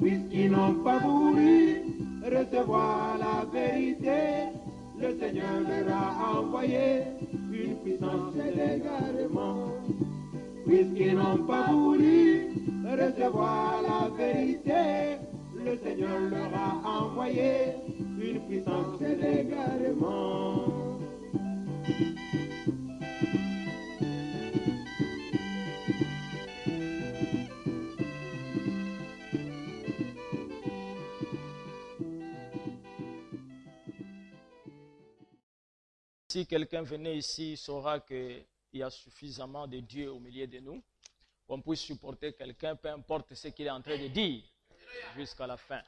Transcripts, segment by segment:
puisqu'ils n'ont pas voulu recevoir la vérité, le Seigneur leur a envoyé une puissance d'égarement. Puisqu'ils n'ont pas voulu recevoir la vérité, le Seigneur leur a envoyé une puissance d'égarement. Si quelqu'un venait ici, il saura qu'il y a suffisamment de Dieu au milieu de nous, qu'on puisse supporter quelqu'un, peu importe ce qu'il est en train de dire, jusqu'à la fin.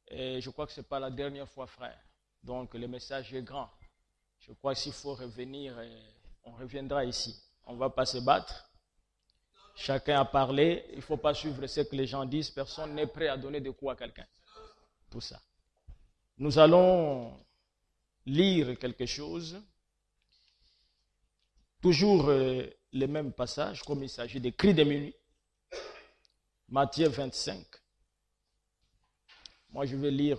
Et je crois que ce n'est pas la dernière fois, frère. Donc le message est grand. Je crois que s'il faut revenir, on reviendra ici. On ne va pas se battre. Chacun a parlé. Il ne faut pas suivre ce que les gens disent. Personne n'est prêt à donner de coups à quelqu'un. Tout ça. Nous allons lire quelque chose. Toujours le même passage, comme il s'agit des cris de minuit. Matthieu 25. Moi, je vais lire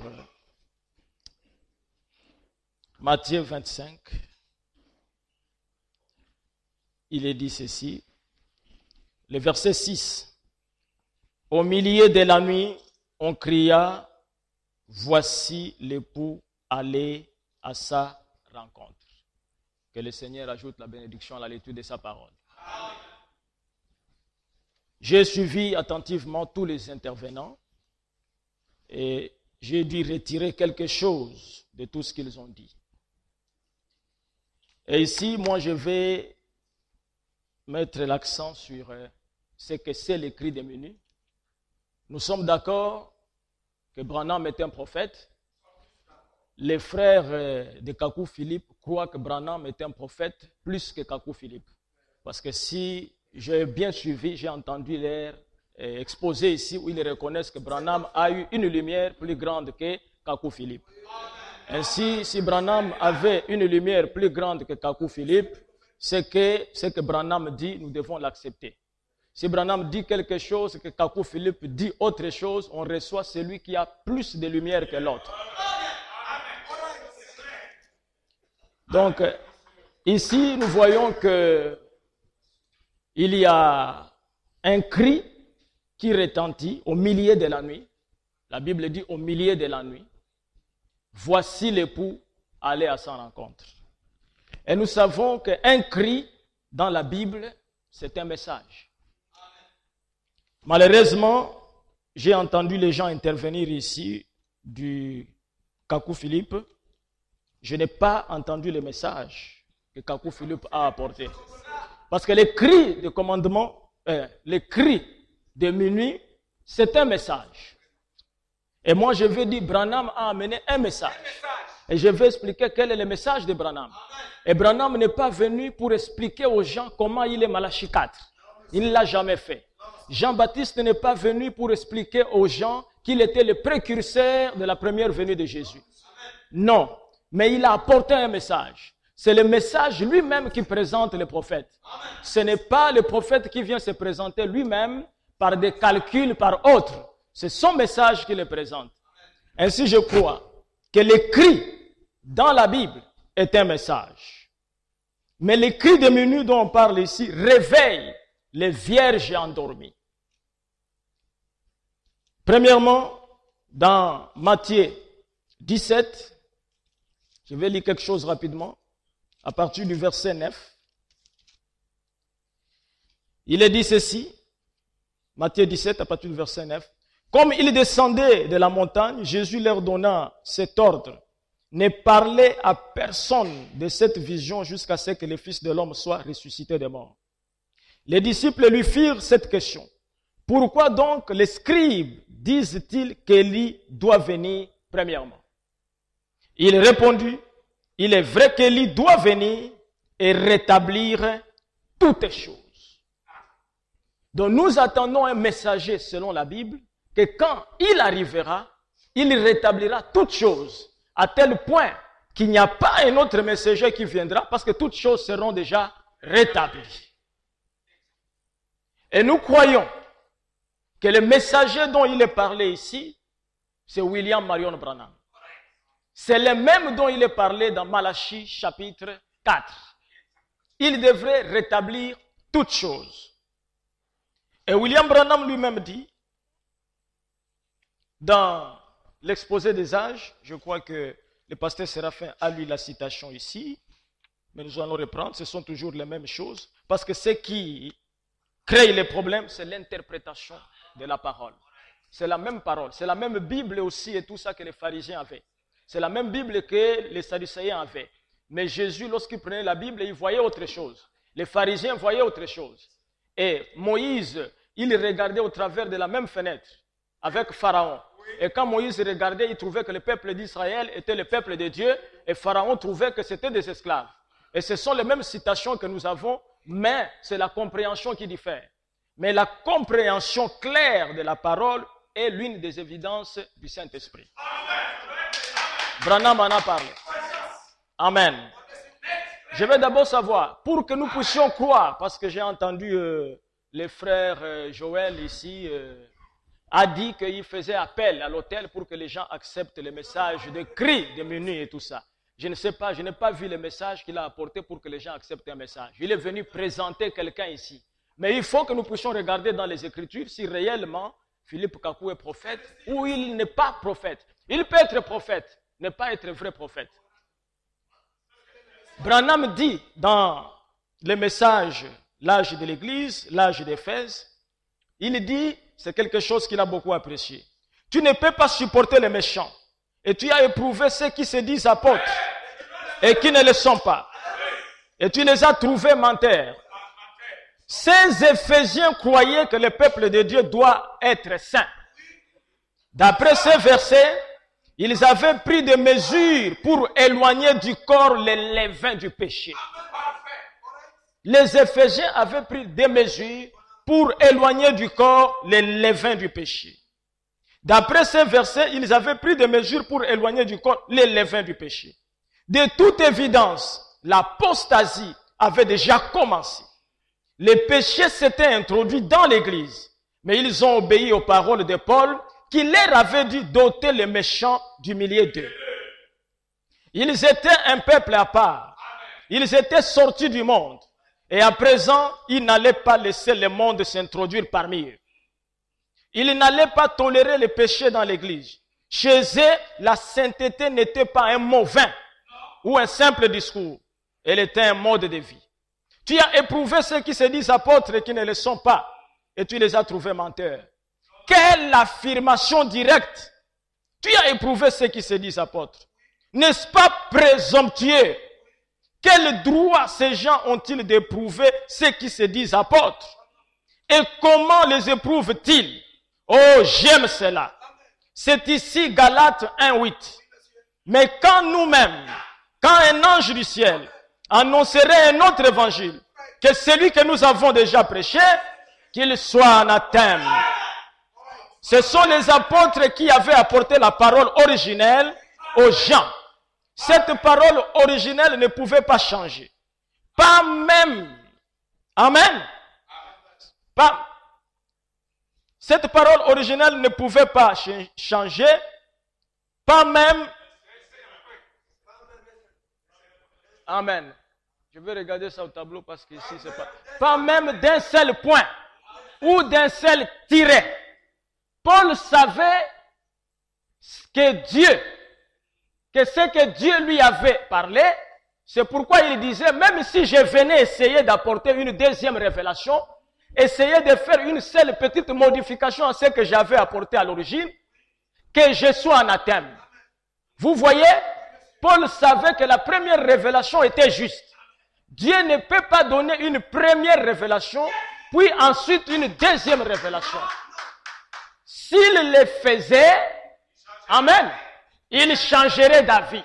Matthieu 25. Il est dit ceci. Le verset 6. Au milieu de la nuit, on cria, voici l'époux, allez à sa rencontre. Que le Seigneur ajoute la bénédiction à la lecture de sa parole. J'ai suivi attentivement tous les intervenants et j'ai dû retirer quelque chose de tout ce qu'ils ont dit. Et ici, moi, je vais mettre l'accent sur ce que c'est le cri de minuit. Nous sommes d'accord que Branham est un prophète. Les frères de Kakou Philippe croient que Branham est un prophète plus que Kakou Philippe. Parce que si j'ai bien suivi, j'ai entendu leur exposé ici où ils reconnaissent que Branham a eu une lumière plus grande que Kakou Philippe. Ainsi, si Branham avait une lumière plus grande que Kakou Philippe, c'est que ce que Branham dit, nous devons l'accepter. Si Branham dit quelque chose, que Kakou Philippe dit autre chose, on reçoit celui qui a plus de lumière que l'autre. Donc, ici, nous voyons que il y a un cri qui retentit au milieu de la nuit. La Bible dit au milieu de la nuit. Voici l'époux, allez à sa rencontre. Et nous savons qu'un cri dans la Bible, c'est un message. Malheureusement, j'ai entendu les gens intervenir ici du Kakou Philippe. Je n'ai pas entendu le message que Kakou Philippe a apporté. Parce que les cris de commandement, les cris de minuit, c'est un message. Et moi, je vais dire, Branham a amené un message. Et je vais expliquer quel est le message de Branham. Et Branham n'est pas venu pour expliquer aux gens comment il est Malachie 4. Il ne l'a jamais fait. Jean-Baptiste n'est pas venu pour expliquer aux gens qu'il était le précurseur de la première venue de Jésus. Non. Mais il a apporté un message. C'est le message lui-même qui présente le prophète. Ce n'est pas le prophète qui vient se présenter lui-même par des calculs, par autres. C'est son message qui le présente. Ainsi, je crois que l'écrit dans la Bible est un message. Mais l'écrit de minuit dont on parle ici réveille les vierges endormies. Premièrement, dans Matthieu 17, je vais lire quelque chose rapidement, à partir du verset 9. Il est dit ceci, Matthieu 17, à partir du verset 9. Comme ils descendaient de la montagne, Jésus leur donna cet ordre. Ne parlez à personne de cette vision jusqu'à ce que le Fils de l'homme soit ressuscité des morts. Les disciples lui firent cette question. Pourquoi donc les scribes disent-ils qu'Élie doit venir premièrement? Il répondit, il est vrai qu'Élie doit venir et rétablir toutes choses. Donc nous attendons un messager selon la Bible, que quand il arrivera, il rétablira toutes choses, à tel point qu'il n'y a pas un autre messager qui viendra, parce que toutes choses seront déjà rétablies. Et nous croyons que le messager dont il est parlé ici, c'est William Marion Branham. C'est le même dont il est parlé dans Malachie chapitre 4. Il devrait rétablir toutes choses. Et William Branham lui-même dit, dans l'exposé des âges, je crois que le pasteur Séraphin a lu la citation ici, mais nous allons reprendre, ce sont toujours les mêmes choses, parce que ce qui crée les problèmes, c'est l'interprétation de la parole. C'est la même parole, c'est la même Bible aussi et tout ça que les pharisiens avaient. C'est la même Bible que les sadducéens avaient. Mais Jésus, lorsqu'il prenait la Bible, il voyait autre chose. Les pharisiens voyaient autre chose. Et Moïse, il regardait au travers de la même fenêtre avec Pharaon. Et quand Moïse regardait, il trouvait que le peuple d'Israël était le peuple de Dieu et Pharaon trouvait que c'était des esclaves. Et ce sont les mêmes citations que nous avons, mais c'est la compréhension qui diffère. Mais la compréhension claire de la parole est l'une des évidences du Saint-Esprit. Branham en a parlé. Amen. Je vais d'abord savoir, pour que nous puissions croire, parce que j'ai entendu les frères Joël ici, a dit qu'il faisait appel à l'autel pour que les gens acceptent le message de cris, de minuit et tout ça. Je ne sais pas, je n'ai pas vu le message qu'il a apporté pour que les gens acceptent un message. Il est venu présenter quelqu'un ici. Mais il faut que nous puissions regarder dans les Écritures si réellement Philippe Kakou est prophète ou il n'est pas prophète. Il peut être prophète, ne pas être vrai prophète. Branham dit dans le message, l'âge de l'Église, l'âge d'Éphèse, il dit, c'est quelque chose qu'il a beaucoup apprécié. Tu ne peux pas supporter les méchants. Et tu as éprouvé ceux qui se disent apôtres et qui ne le sont pas. Et tu les as trouvés menteurs. Ces Éphésiens croyaient que le peuple de Dieu doit être saint. D'après ce verset, ils avaient pris des mesures pour éloigner du corps les levains du péché. Les Éphésiens avaient pris des mesures pour éloigner du corps les levains du péché. D'après ce verset, ils avaient pris des mesures pour éloigner du corps les levains du péché. De toute évidence, l'apostasie avait déjà commencé. Les péchés s'étaient introduits dans l'Église, mais ils ont obéi aux paroles de Paul qui leur avait dit d'ôter les méchants du milieu d'eux. Ils étaient un peuple à part. Ils étaient sortis du monde. Et à présent, ils n'allaient pas laisser le monde s'introduire parmi eux. Ils n'allaient pas tolérer les péchés dans l'Église. Chez eux, la sainteté n'était pas un mot vain ou un simple discours. Elle était un mode de vie. Tu as éprouvé ceux qui se disent apôtres et qui ne le sont pas. Et tu les as trouvés menteurs. Quelle affirmation directe! Tu as éprouvé ceux qui se disent apôtres. N'est-ce pas présomptueux? Quel droit ces gens ont-ils d'éprouver ceux qui se disent apôtres? Et comment les éprouvent-ils? Oh, j'aime cela. C'est ici Galates 1:8. Mais quand nous-mêmes, quand un ange du ciel annoncerait un autre évangile que celui que nous avons déjà prêché, qu'il soit anathème. Ce sont les apôtres qui avaient apporté la parole originelle aux gens. Cette parole originelle ne pouvait pas changer. Pas même. Amen. Pas. Cette parole originelle ne pouvait pas changer. Pas même. Amen. Je vais regarder ça au tableau parce que ici c'est pas. Pas même d'un seul point ou d'un seul tiret. Paul savait que ce que Dieu lui avait parlé, c'est pourquoi il disait, même si je venais essayer d'apporter une deuxième révélation, essayer de faire une seule petite modification à ce que j'avais apporté à l'origine, que je sois anathème. Vous voyez, Paul savait que la première révélation était juste. Dieu ne peut pas donner une première révélation, puis ensuite une deuxième révélation. S'il le faisait, amen, il changerait d'avis.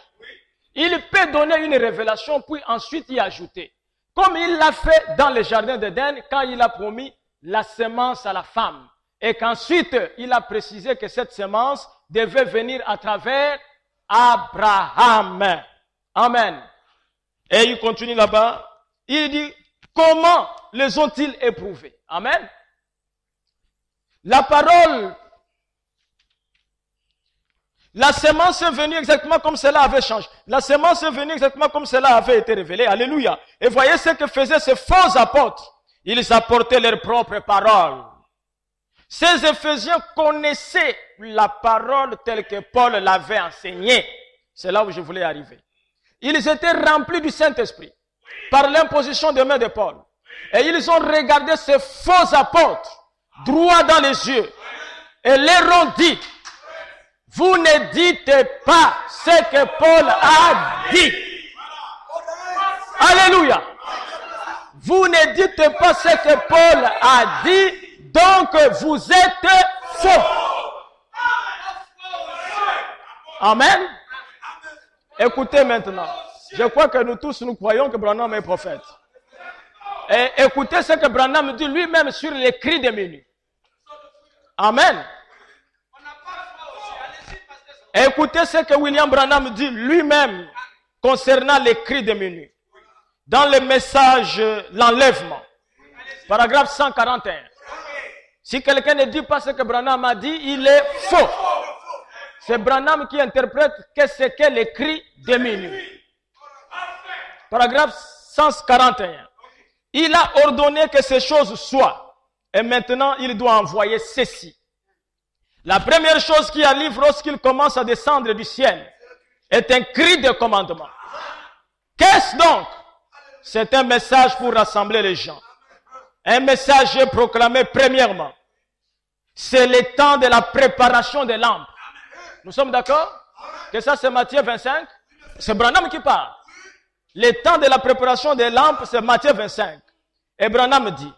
Il peut donner une révélation, puis ensuite y ajouter. Comme il l'a fait dans le jardin d'Éden, quand il a promis la semence à la femme. Et qu'ensuite, il a précisé que cette semence devait venir à travers Abraham. Amen. Et il continue là-bas. Il dit, comment les ont-ils éprouvés? Amen. La parole, la sémence est venue exactement comme cela avait changé. La sémence est venue exactement comme cela avait été révélé. Alléluia. Et voyez ce que faisaient ces faux apôtres. Ils apportaient leurs propres paroles. Ces Éphésiens connaissaient la parole telle que Paul l'avait enseignée. C'est là où je voulais arriver. Ils étaient remplis du Saint-Esprit par l'imposition des mains de Paul. Et ils ont regardé ces faux apôtres droit dans les yeux et leur ont dit, vous ne dites pas ce que Paul a dit. Alléluia. Vous ne dites pas ce que Paul a dit, donc vous êtes faux. Amen. Écoutez maintenant. Je crois que nous tous, nous croyons que Branham est prophète. Et écoutez ce que Branham dit lui-même sur les cris de minuit. Amen. Écoutez ce que William Branham dit lui-même concernant les cris de minuit. Dans le message l'enlèvement, paragraphe 141. Si quelqu'un ne dit pas ce que Branham a dit, il est faux. C'est Branham qui interprète qu'est-ce qu'est les cris de minuit. Paragraphe 141. Il a ordonné que ces choses soient. Et maintenant, il doit envoyer ceci. La première chose qui arrive lorsqu'il commence à descendre du ciel est un cri de commandement. Qu'est-ce donc? C'est un message pour rassembler les gens. Un message est proclamé premièrement. C'est le temps de la préparation des lampes. Nous sommes d'accord? Que ça c'est Matthieu 25? C'est Branham qui parle. Le temps de la préparation des lampes, c'est Matthieu 25. Et Branham dit,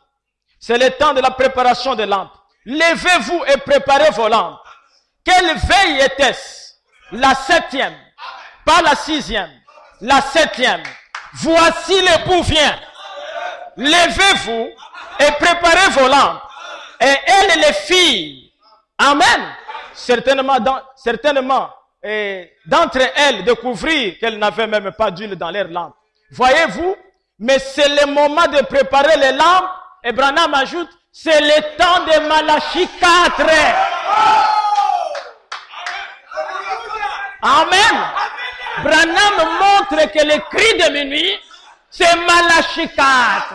c'est le temps de la préparation des lampes. Levez-vous et préparez vos lampes. Quelle veille était-ce? La 7e, pas la 6e, la 7e. Voici l'époux vient. Levez-vous et préparez vos lampes. Et elles, les filles, amen, certainement d'entre elles découvrir qu'elles n'avaient même pas d'huile dans leurs lampes. Voyez-vous, mais c'est le moment de préparer les lampes. Et Branham ajoute, c'est le temps de Malachie 4. Amen. Branham montre que le cri de minuit, c'est Malachie 4.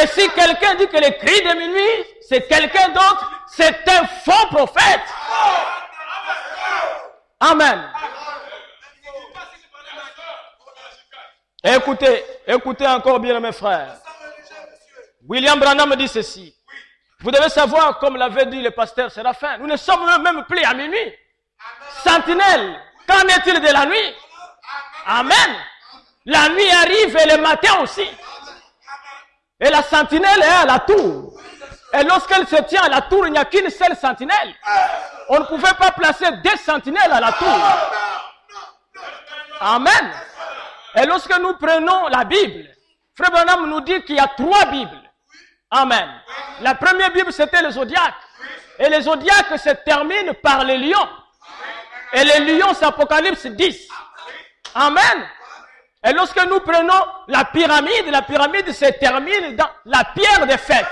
Et si quelqu'un dit que le cri de minuit, c'est quelqu'un d'autre, c'est un faux prophète. Amen. Écoutez encore bien mes frères. William Branham dit ceci. Vous devez savoir, comme l'avait dit le pasteur Séraphin, nous ne sommes même plus à minuit. Sentinelle, qu'en est-il de la nuit? Amen. La nuit arrive et le matin aussi. Et la sentinelle est à la tour. Et lorsqu'elle se tient à la tour, il n'y a qu'une seule sentinelle. On ne pouvait pas placer 2 sentinelles à la tour. Amen. Et lorsque nous prenons la Bible, Frère Branham nous dit qu'il y a 3 Bibles. Amen. La première Bible, c'était le zodiaque. Et le zodiaque se termine par les lions. Et les lions, c'est Apocalypse 10. Amen. Et lorsque nous prenons la pyramide se termine dans la pierre de fête.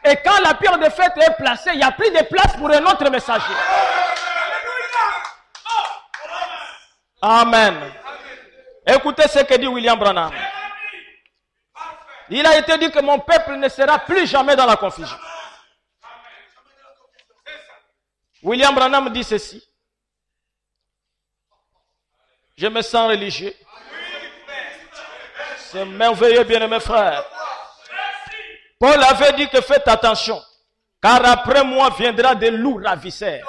Et quand la pierre de fête est placée, il n'y a plus de place pour un autre messager. Amen. Écoutez ce que dit William Branham. Il a été dit que mon peuple ne sera plus jamais dans la confusion. William Branham dit ceci. Je me sens religieux. C'est merveilleux, bien-aimés frères. Paul avait dit que faites attention, car après moi viendra des loups ravisseurs.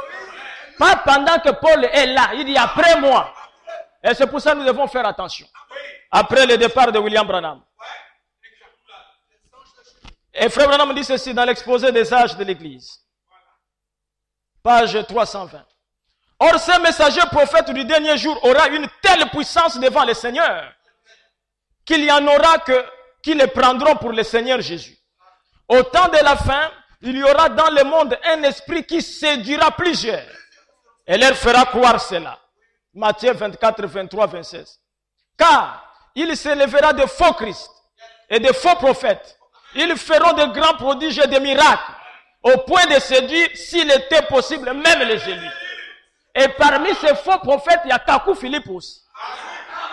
Pas pendant que Paul est là, il dit après moi. Et c'est pour ça que nous devons faire attention. Après le départ de William Branham. Et Frère Branham dit ceci dans l'exposé des âges de l'Église. Page 320. Or, ce messager prophète du dernier jour aura une telle puissance devant le Seigneur qu'il y en aura qui les prendront pour le Seigneur Jésus. Au temps de la fin, il y aura dans le monde un esprit qui séduira plusieurs et leur fera croire cela. Matthieu 24, 23, 26. Car il s'élèvera de faux Christ et de faux prophètes. Ils feront de grands prodiges et de miracles. au point de séduire, s'il était possible, même les élus. Et parmi ces faux prophètes, il y a Kakou Philippe aussi.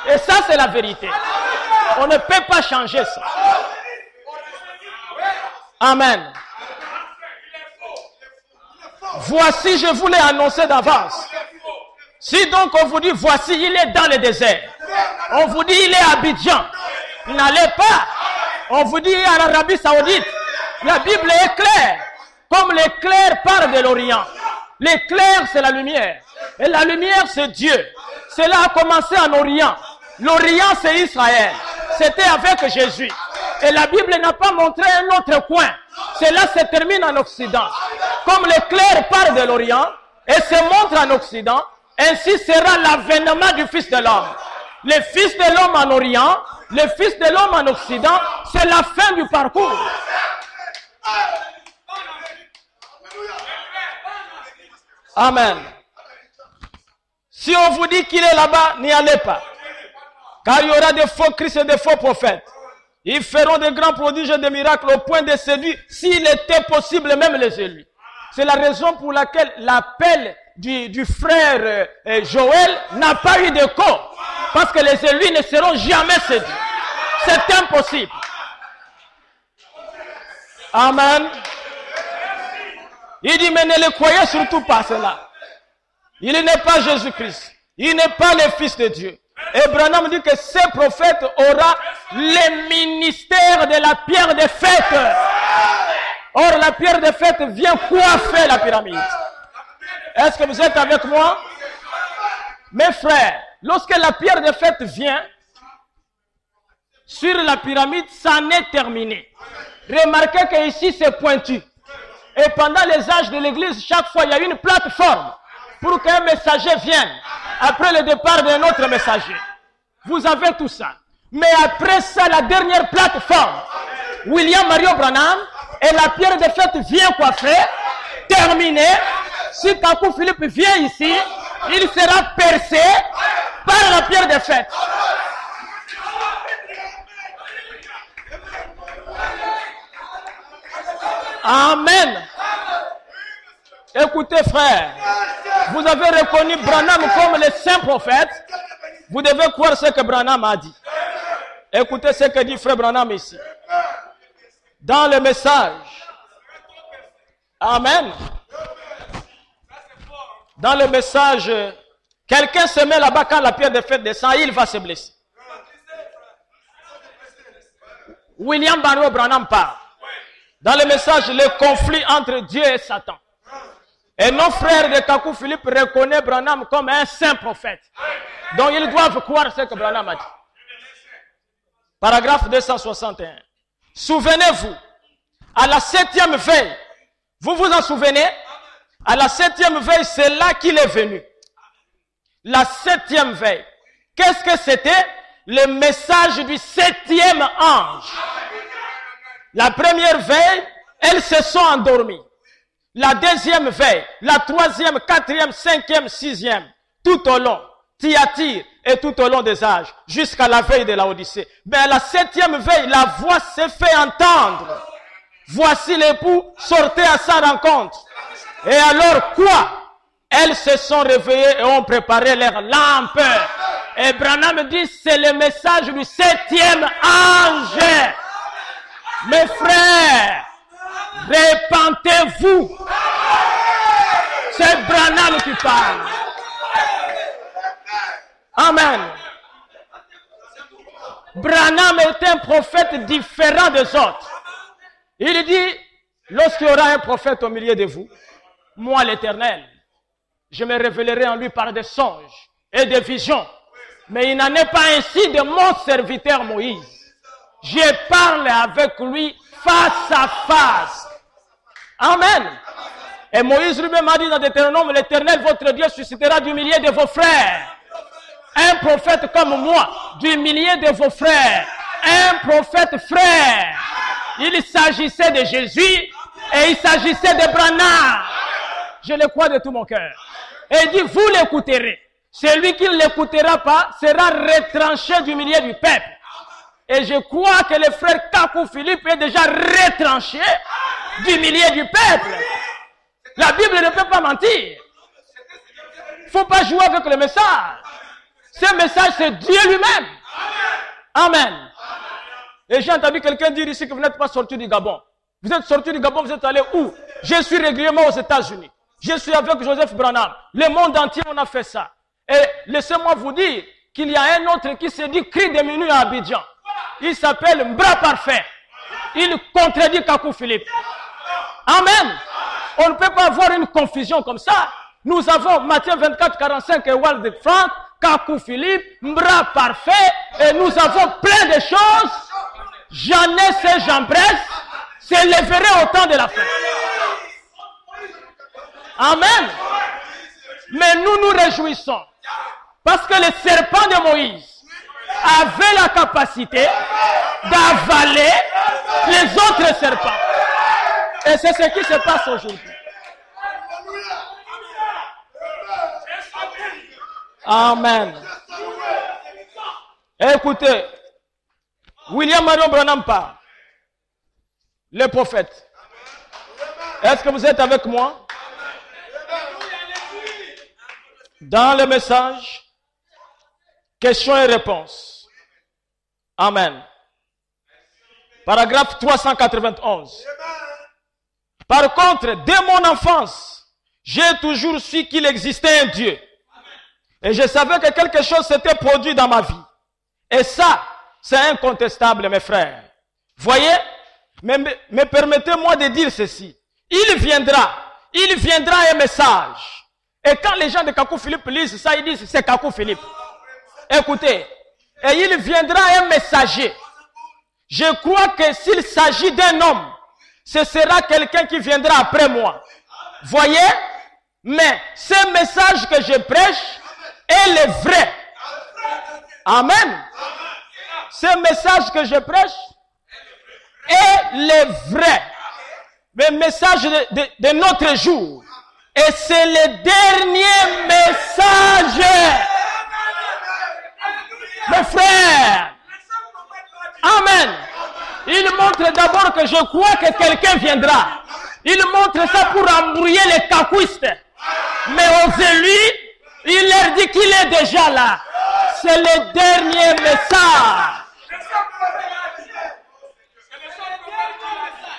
Et ça, c'est la vérité. On ne peut pas changer ça. Amen. Voici, je vous l'ai annoncé d'avance. Si donc on vous dit, voici, il est dans le désert. On vous dit, il est à Abidjan. N'allez pas. On vous dit, en Arabie Saoudite. La Bible est claire. Comme l'éclair part de l'Orient. L'éclair, c'est la lumière. Et la lumière, c'est Dieu. Cela a commencé en Orient. L'Orient, c'est Israël. C'était avec Jésus. Et la Bible n'a pas montré un autre coin. Cela se termine en Occident. Comme l'éclair part de l'Orient et se montre en Occident, ainsi sera l'avènement du Fils de l'homme. Le Fils de l'homme en Orient, le Fils de l'homme en Occident, c'est la fin du parcours. Amen. Si on vous dit qu'il est là-bas, n'y allez pas. Car il y aura des faux Christ et des faux prophètes. Ils feront de grands prodiges et des miracles au point de séduire, s'il était possible, même les élus. C'est la raison pour laquelle l'appel du frère Joël n'a pas eu d'écho. Parce que les élus ne seront jamais séduits. C'est impossible. Amen. Il dit, mais ne le croyez surtout pas cela. Il n'est pas Jésus-Christ. Il n'est pas le Fils de Dieu. Et Branham dit que ce prophète aura le ministère de la pierre de fête. Or, la pierre de fête vient coiffer la pyramide. Est-ce que vous êtes avec moi? Mes frères, lorsque la pierre de fête vient, sur la pyramide, ça en est terminé. Remarquez qu'ici, c'est pointu. Et pendant les âges de l'église, chaque fois, il y a une plateforme pour qu'un messager vienne après le départ d'un autre messager. Vous avez tout ça. Mais après ça, la dernière plateforme, William Mario Branham, et la pierre de fête vient coiffer, terminé. Si Kakou Philippe vient ici, il sera percé par la pierre de fête. Amen. Écoutez, frère, vous avez reconnu Branham comme le saint prophète. Vous devez croire ce que Branham a dit. Écoutez ce que dit frère Branham ici. Dans le message. Amen. Dans le message, quelqu'un se met là-bas quand la pierre de fête descend, il va se blesser. William Mario Branham parle. Dans le message, le conflit entre Dieu et Satan. Et nos frères de Kakou Philippe reconnaissent Branham comme un saint prophète. Donc ils doivent croire ce que Branham a dit. Paragraphe 261. Souvenez-vous, à la 7e veille, vous vous en souvenez? À la 7e veille, c'est là qu'il est venu. La 7e veille. Qu'est-ce que c'était? Le message du 7e ange. La première veille, elles se sont endormies. La deuxième veille, la 3e, 4e, 5e, 6e, tout au long, Thyatire et tout au long des âges, jusqu'à la veille de la Odyssée. Mais à la 7e veille, la voix s'est fait entendre. Voici l'époux, sortez à sa rencontre. Et alors quoi? Elles se sont réveillées et ont préparé leur lampe. Et Branham dit, c'est le message du 7e ange. Mes frères, répentez-vous. C'est Branham qui parle. Amen. Branham est un prophète différent des autres. Il dit, lorsqu'il y aura un prophète au milieu de vous, moi l'Éternel, je me révélerai en lui par des songes et des visions. Mais il n'en est pas ainsi de mon serviteur Moïse. Je parle avec lui face à face. Amen. Et Moïse lui-même a dit dans Deutéronome, l'Éternel, votre Dieu, suscitera du milieu de vos frères un prophète comme moi, du milieu de vos frères, un prophète frère. Il s'agissait de Jésus et il s'agissait de Branham. Je le crois de tout mon cœur. Et il dit, vous l'écouterez. Celui qui ne l'écoutera pas sera retranché du milieu du peuple. Et je crois que le frère Kakou Philippe est déjà retranché d'humilier du peuple. La Bible ne peut pas mentir. Il ne faut pas jouer avec le message. Ce message, c'est Dieu lui-même. Amen. Et j'ai entendu quelqu'un dire ici que vous n'êtes pas sorti du Gabon. Vous êtes sorti du Gabon, vous êtes allé où? Je suis régulièrement aux États-Unis. Je suis avec Joseph Branham. Le monde entier, on a fait ça. Et laissez-moi vous dire qu'il y a un autre qui se dit cri de minuit à Abidjan. Il s'appelle Mbra Parfait. Il contredit Kakou Philippe. Amen. On ne peut pas avoir une confusion comme ça. Nous avons Matthieu 24, 45 et Walde Frank, Kakou Philippe, Mbra Parfait, et nous avons plein de choses. Jeannès et Jean Bresse s'élèveraient au temps de la fin. Amen. Mais nous nous réjouissons. Parce que le serpent de Moïse avait la capacité d'avaler les autres serpents. Et c'est ce qui se passe aujourd'hui. Amen. Écoutez, William Marion Branham parle. Le prophète. Est-ce que vous êtes avec moi? Dans le message, questions et réponses. Amen. Paragraphe 391. Par contre, dès mon enfance, j'ai toujours su qu'il existait un Dieu. Et je savais que quelque chose s'était produit dans ma vie. Et ça, c'est incontestable, mes frères. Voyez, mais permettez-moi de dire ceci. Il viendra un message. Et quand les gens de Kakou Philippe lisent ça, ils disent c'est Kakou Philippe. Écoutez, et il viendra un messager. Je crois que s'il s'agit d'un homme, ce sera quelqu'un qui viendra après moi. Voyez, mais ce message que je prêche est le vrai. Amen. Ce message que je prêche est le vrai. Le message de notre jour. Et c'est le dernier message. Mes frères. Amen. Il montre d'abord que je crois que quelqu'un viendra. Il montre ça pour embrouiller les kakouistes. Mais aux élus, il leur dit qu'il est déjà là. C'est le dernier message.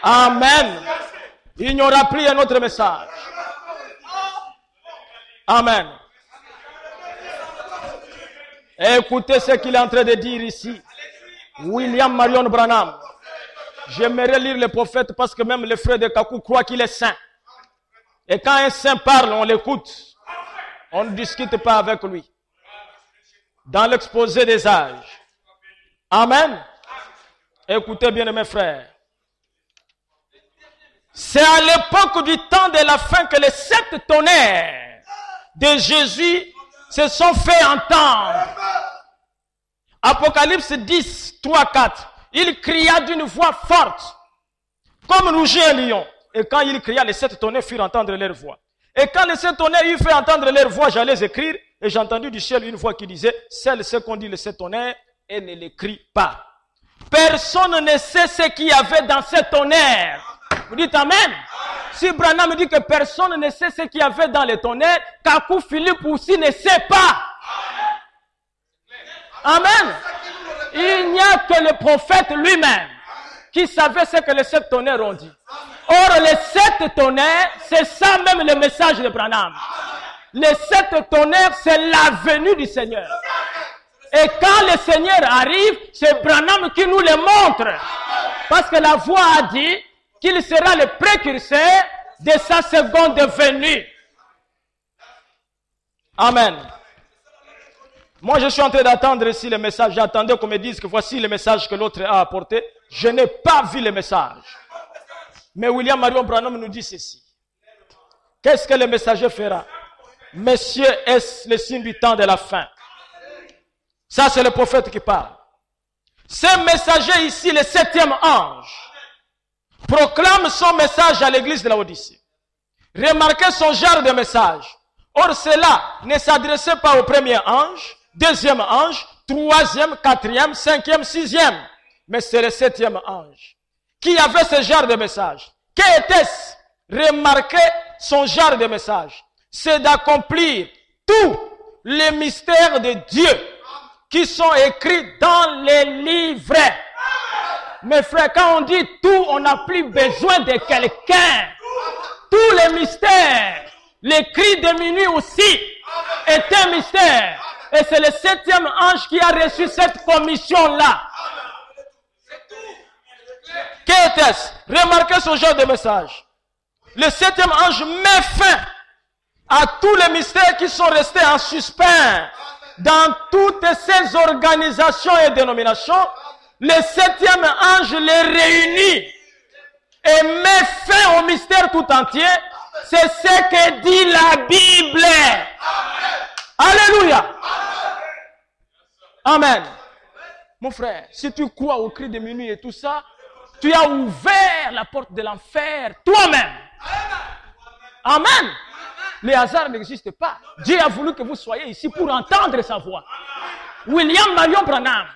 Amen. Il n'y aura plus un autre message. Amen. Écoutez ce qu'il est en train de dire ici. William Marion Branham. J'aimerais lire le prophète parce que même les frères de Kakou croient qu'il est saint. Et quand un saint parle, on l'écoute. On ne discute pas avec lui. Dans l'exposé des âges. Amen. Écoutez bien mes frères. C'est à l'époque du temps de la fin que les 7 tonnerres de Jésus se sont fait entendre. Apocalypse 10, 3, 4. Il cria d'une voix forte, comme rugit un lion. Et quand il cria, les 7 tonnerres firent entendre leur voix. Et quand les 7 tonnerres eurent fait entendre leur voix, j'allais écrire, et j'ai entendu du ciel une voix qui disait, celle ce qu'on dit les 7 tonnerres, et ne l'écrit pas. Personne ne sait ce qu'il y avait dans ces tonnerres. Vous dites Amen. Si Branham me dit que personne ne sait ce qu'il y avait dans les tonnerres, Kakou Philippe aussi ne sait pas. Amen. Il n'y a que le prophète lui-même qui savait ce que les 7 tonnerres ont dit. Or, les 7 tonnerres, c'est ça même le message de Branham. Les 7 tonnerres, c'est la venue du Seigneur. Et quand le Seigneur arrive, c'est Branham qui nous le montre. Parce que la voix a dit qu'il sera le précurseur de sa seconde venue. Amen. Moi, je suis en train d'attendre ici le message. J'attendais qu'on me dise que voici le message que l'autre a apporté. Je n'ai pas vu le message. Mais William Marion Branham nous dit ceci. Qu'est-ce que le messager fera? Messieurs, est-ce le signe du temps de la fin? Ça, c'est le prophète qui parle. Ce messager ici, le 7e ange, proclame son message à l'église de la Odyssée. Remarquez son genre de message. Or, cela ne s'adressait pas au premier ange, deuxième ange, troisième, quatrième, cinquième, sixième. Mais c'est le 7e ange qui avait ce genre de message. Qu'était-ce? Remarquez son genre de message. C'est d'accomplir tous les mystères de Dieu qui sont écrits dans les livres. Mes frères, quand on dit tout, on n'a plus besoin de quelqu'un. Tous les mystères, les cris de minuit aussi, est un mystère. Et c'est le 7e ange qui a reçu cette commission-là. Qu'était-ce? Remarquez ce genre de message. Le 7e ange met fin à tous les mystères qui sont restés en suspens dans toutes ces organisations et dénominations. Le 7e ange les réunit et met fin au mystère tout entier. C'est ce que dit la Bible. Alléluia. Amen. Mon frère, si tu crois au cri de minuit et tout ça, tu as ouvert la porte de l'enfer toi-même. Amen. Les hasards n'existent pas. Dieu a voulu que vous soyez ici pour entendre sa voix. William Marion Branham,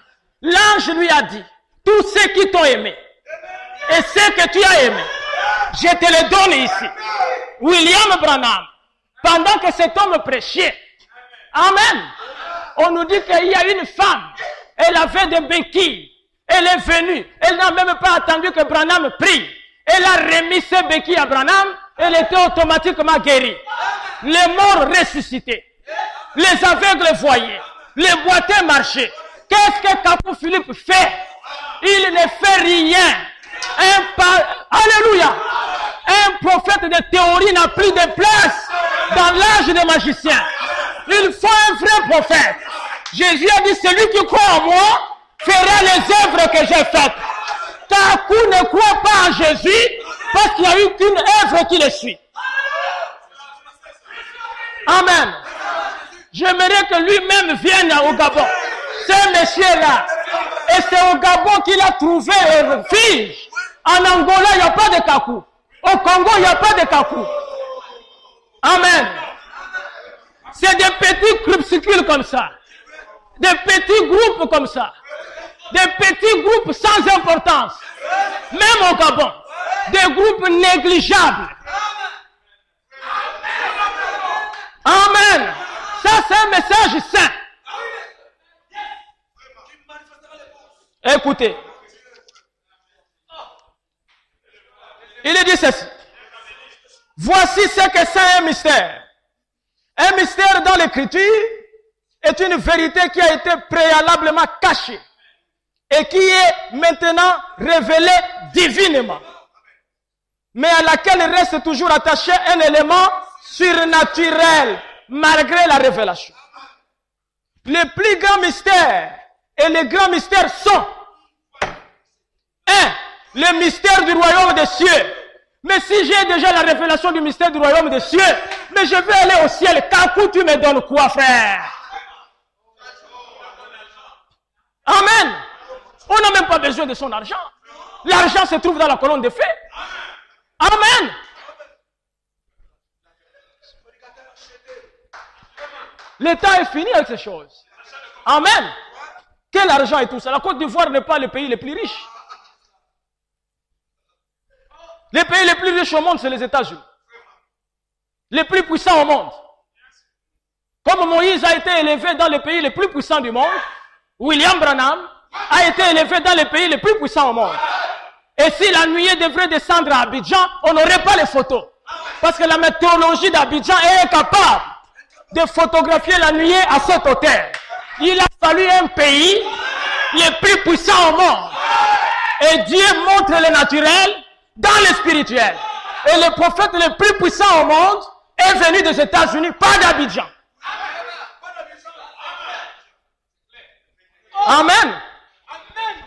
l'ange lui a dit, tous ceux qui t'ont aimé et ceux que tu as aimé, je te les donne ici. William Branham, pendant que cet homme prêchait, amen, on nous dit qu'il y a une femme, elle avait des béquilles, elle est venue, elle n'a même pas attendu que Branham prie, elle a remis ses béquilles à Branham, elle était automatiquement guérie. Les morts ressuscités, les aveugles voyaient, les boiteux marchaient. Qu'est-ce que Kakou Philippe fait? Il ne fait rien. Alléluia. Un prophète de théorie n'a plus de place dans l'âge des magiciens. Il faut un vrai prophète. Jésus a dit, celui qui croit en moi fera les œuvres que j'ai faites. Kakou ne croit pas en Jésus parce qu'il n'y a eu qu'une œuvre qui le suit. Amen. J'aimerais que lui-même vienne au Gabon. Ce monsieur-là. Et c'est au Gabon qu'il a trouvé un refuge. En Angola, il n'y a pas de Kakou. Au Congo, il n'y a pas de Kakou. Amen. C'est des petits groupuscules comme ça. Des petits groupes comme ça. Des petits groupes sans importance. Même au Gabon. Des groupes négligeables. Amen. Ça, c'est un message saint. Écoutez. Il est dit ceci. Voici ce que c'est un mystère. Un mystère dans l'écriture est une vérité qui a été préalablement cachée et qui est maintenant révélée divinement, mais à laquelle reste toujours attaché un élément surnaturel malgré la révélation. Les plus grands mystères et les grands mystères sont 1. Le mystère du royaume des cieux. Mais si j'ai déjà la révélation du mystère du royaume des cieux, mais je vais aller au ciel, Kakou, tu me donnes quoi, frère? Amen. On n'a même pas besoin de son argent. L'argent se trouve dans la colonne des faits. Amen. Le temps est fini avec ces choses. Amen. Quel argent et tout ça? La Côte d'Ivoire n'est pas le pays le plus riche. Les pays les plus riches au monde, c'est les États-Unis. Les plus puissants au monde. Comme Moïse a été élevé dans les pays les plus puissants du monde, William Branham a été élevé dans les pays les plus puissants au monde. Et si la nuée devrait descendre à Abidjan, on n'aurait pas les photos. Parce que la météorologie d'Abidjan est incapable de photographier la nuée à cette hauteur. Il a fallu un pays les plus puissants au monde. Et Dieu montre le naturel dans le spirituel. Et le prophète le plus puissant au monde est venu des États-Unis, pas d'Abidjan. Amen.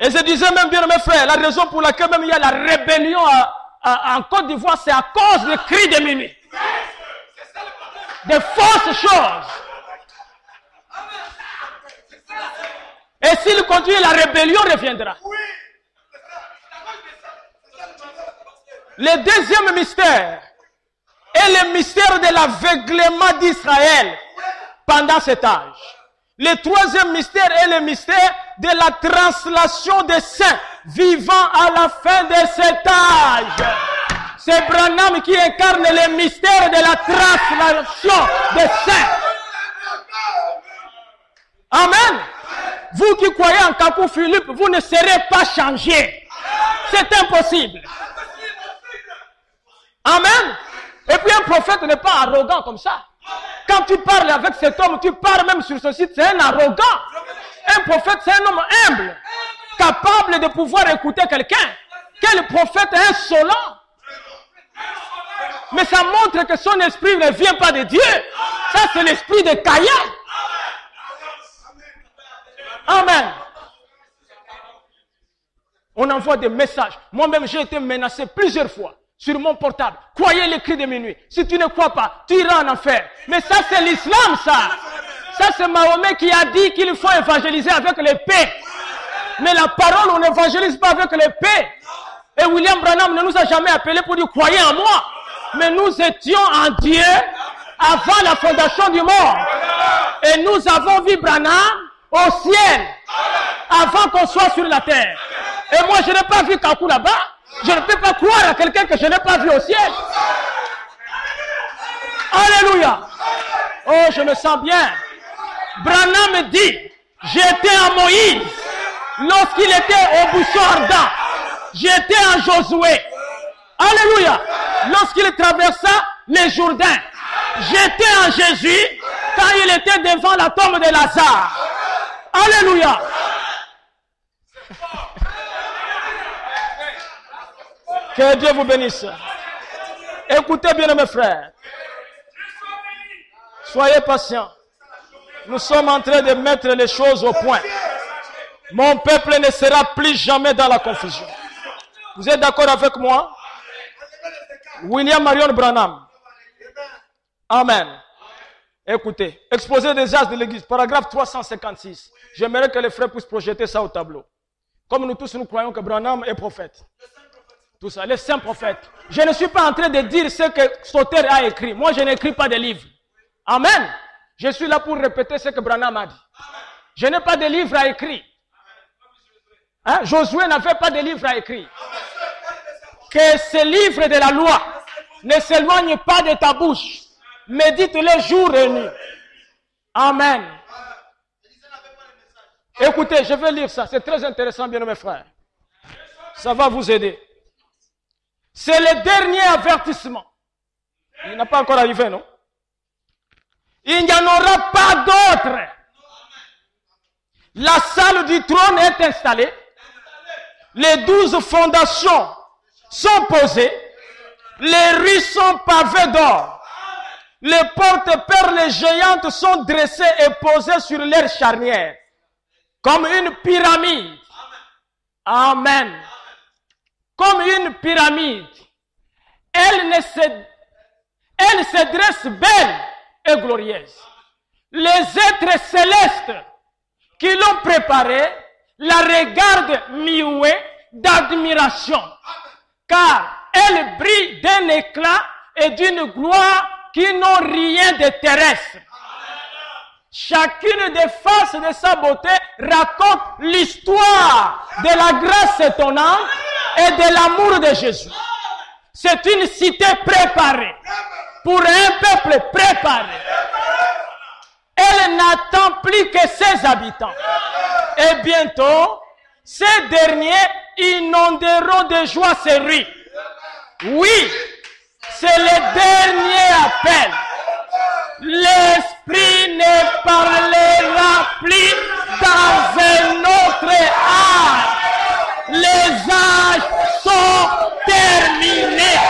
Et je disais même bien, mes frères, la raison pour laquelle même il y a la rébellion en Côte d'Ivoire, c'est à cause des cris de minuit. Des fausses choses. Et s'il continue, la rébellion reviendra. Le deuxième mystère est le mystère de l'aveuglement d'Israël pendant cet âge. Le troisième mystère est le mystère de la translation des saints vivant à la fin de cet âge. C'est Branham qui incarne les mystères de la translation des saints. Amen. Vous qui croyez en Kakou Philippe, vous ne serez pas changés. C'est impossible. Amen. Et puis un prophète n'est pas arrogant comme ça. Quand tu parles avec cet homme, tu parles même sur ce site, c'est un arrogant. Un prophète, c'est un homme humble, capable de pouvoir écouter quelqu'un. Quel prophète insolent. Mais ça montre que son esprit ne vient pas de Dieu. Ça, c'est l'esprit de Caïn. Amen. On envoie des messages. Moi-même, j'ai été menacé plusieurs fois sur mon portable. Croyez les cris de minuit. Si tu ne crois pas, tu iras en enfer. Mais ça, c'est l'islam, ça. Ça, c'est Mahomet qui a dit qu'il faut évangéliser avec l'épée. Mais la parole, on n'évangélise pas avec l'épée. Et William Branham ne nous a jamais appelés pour dire croyez en moi. Mais nous étions en Dieu avant la fondation du monde. Et nous avons vu Branham au ciel avant qu'on soit sur la terre. Et moi, je n'ai pas vu Kakou là-bas. Je ne peux pas croire à quelqu'un que je n'ai pas vu au ciel. Alléluia. Oh, je me sens bien. Branham dit, j'étais en Moïse lorsqu'il était au buisson ardent. J'étais en Josué. Alléluia. Lorsqu'il traversa les Jourdains. J'étais en Jésus quand il était devant la tombe de Lazare. Alléluia. Que Dieu vous bénisse. Écoutez bien mes frères. Soyez patients. Nous sommes en train de mettre les choses au point. Mon peuple ne sera plus jamais dans la confusion. Vous êtes d'accord avec moi? William Marion Branham. Amen. Écoutez, exposé des âges de l'église, paragraphe 356. J'aimerais que les frères puissent projeter ça au tableau. Comme nous tous, nous croyons que Branham est prophète. Tout ça, les saints prophètes. Je ne suis pas en train de dire ce que Sauter a écrit. Moi, je n'écris pas de livres. Amen. Je suis là pour répéter ce que Branham a dit. Je n'ai pas de livre à écrire. Hein? Josué n'avait pas de livre à écrire. Que ce livre de la loi ne s'éloigne pas de ta bouche. Médite-le jour et nuit. Amen. Écoutez, je vais lire ça. C'est très intéressant, bien mes frères. Ça va vous aider. C'est le dernier avertissement. Il n'a pas encore arrivé, non? Il n'y en aura pas d'autre. La salle du trône est installée. Les 12 fondations sont posées. Les rues sont pavées d'or. Les portes-perles géantes sont dressées et posées sur leurs charnières. Comme une pyramide. Amen. Comme une pyramide. Elle se dresse belle et glorieuse. Les êtres célestes qui l'ont préparée la regardent muets d'admiration. Car elle brille d'un éclat et d'une gloire qui n'ont rien de terrestre. Chacune des faces de sa beauté raconte l'histoire de la grâce étonnante et de l'amour de Jésus. C'est une cité préparée pour un peuple préparé. Elle n'attend plus que ses habitants. Et bientôt, ces derniers inonderont de joie ces rues. Oui, c'est le dernier appel. L'Esprit ne parlera plus dans un autre âge. Les âges sont terminés.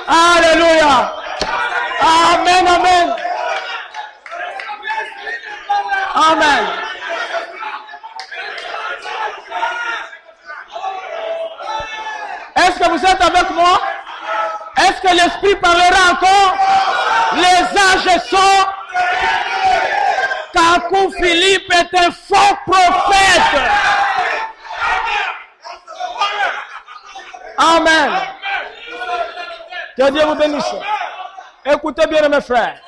Alléluia. Amen, amen. Amen. Est-ce que vous êtes avec moi? Est-ce que l'Esprit parlera encore? Les âges sont... Kakou Philippe est un faux prophète. Amen. Que Dieu vous bénisse. Écoutez bien mes frères.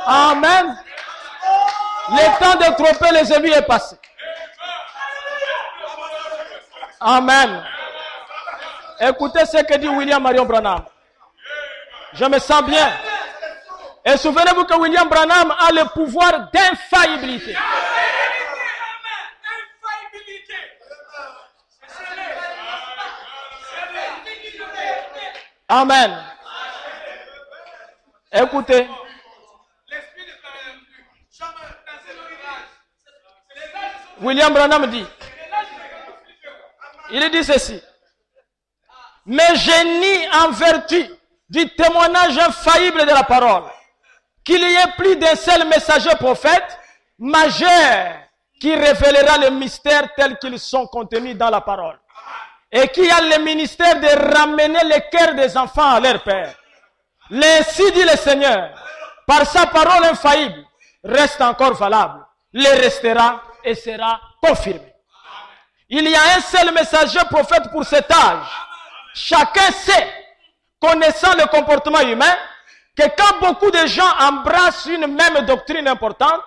Amen. Le temps de tromper les élus est passé. Amen. Écoutez ce que dit William Marion Branham. Je me sens bien. Et souvenez-vous que William Branham a le pouvoir d'infaillibilité. Amen. Écoutez. William Branham dit, il dit ceci. Mais je nie en vertu du témoignage infaillible de la parole qu'il y ait plus d'un seul messager prophète majeur qui révélera les mystères tels qu'ils sont contenus dans la parole et qui a le ministère de ramener les cœurs des enfants à leur père. Ainsi dit le Seigneur, par sa parole infaillible, reste encore valable, le restera et sera confirmé. Il y a un seul messager prophète pour cet âge. Chacun sait, connaissant le comportement humain, que quand beaucoup de gens embrassent une même doctrine importante,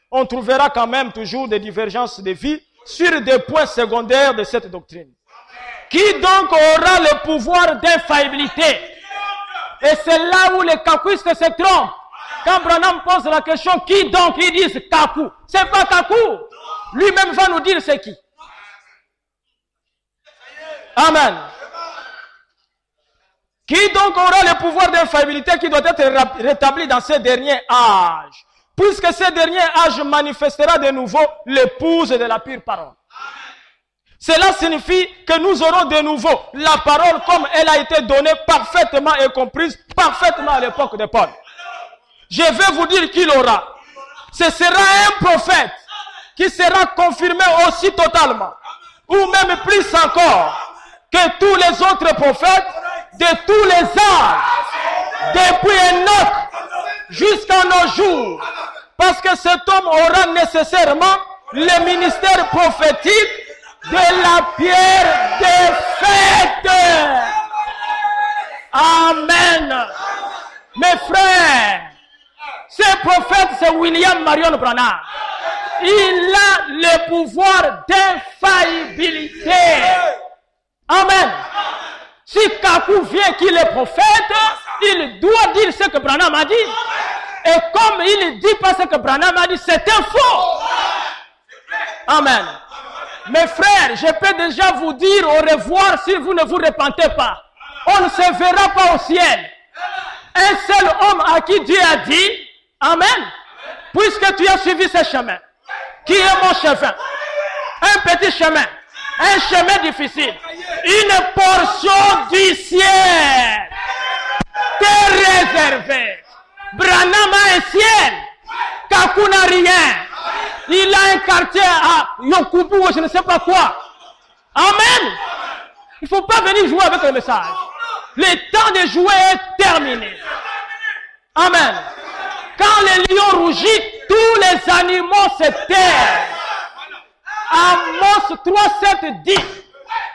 on trouvera quand même toujours des divergences de vie sur des points secondaires de cette doctrine. Qui donc aura le pouvoir d'infaillibilité? Et c'est là où les kakuistes se trompent. Quand Branham pose la question, qui donc? Ils disent Kaku. C'est pas Kaku. Lui-même va nous dire c'est qui. Amen. Qui donc aura le pouvoir d'infaillibilité qui doit être rétabli dans ces derniers âges? Puisque ces derniers âges manifestera de nouveau l'épouse de la pure parole. Cela signifie que nous aurons de nouveau la parole comme elle a été donnée parfaitement et comprise parfaitement à l'époque de Paul. Je vais vous dire qu'il aura. Ce sera un prophète qui sera confirmé aussi totalement, ou même plus encore, que tous les autres prophètes de tous les âges, depuis Enoch jusqu'à nos jours. Parce que cet homme aura nécessairement le ministère prophétique de la pierre des fêtes. Amen. Mes frères, ce prophète, c'est William Marion Branham. Il a le pouvoir d'infaillibilité. Amen. Si Kaku vient qu'il est prophète, il doit dire ce que Branham a dit. Et comme il ne dit pas ce que Branham a dit, c'est un faux. Amen. Mes frères, je peux déjà vous dire au revoir si vous ne vous repentez pas. On ne se verra pas au ciel. Un seul homme à qui Dieu a dit, Amen, puisque tu as suivi ce chemin, qui est mon chemin, un petit chemin, un chemin difficile, une portion du ciel t'est réservée. Branham a un ciel, Kaku n'a rien. Il a un quartier à Yokubu ou je ne sais pas quoi. Amen. Il ne faut pas venir jouer avec le message. Le temps de jouer est terminé. Amen. Quand les lions rougissent, tous les animaux se taisent. Amos 3:7 dit,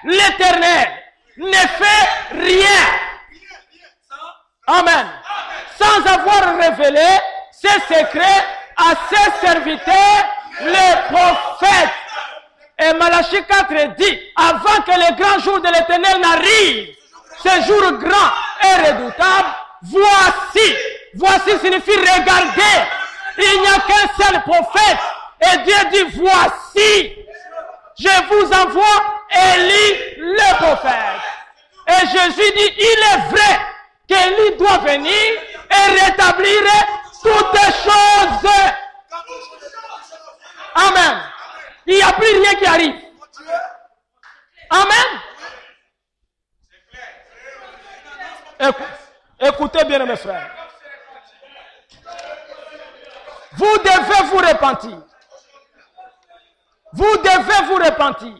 l'Éternel ne fait rien. Amen. Sans avoir révélé ses secrets à ses serviteurs, les prophètes. Et Malachie 4 dit, avant que le grand jour de l'Éternel n'arrive, ce jour grand et redoutable, voici signifie regardez, il n'y a qu'un seul prophète, et Dieu dit voici, je vous envoie Élie le prophète. Et Jésus dit, il est vrai qu'Élie doit venir et rétablir toutes choses. Amen. Il n'y a plus rien qui arrive. Amen. Écoutez bien mes frères. Vous devez vous repentir. Vous devez vous repentir.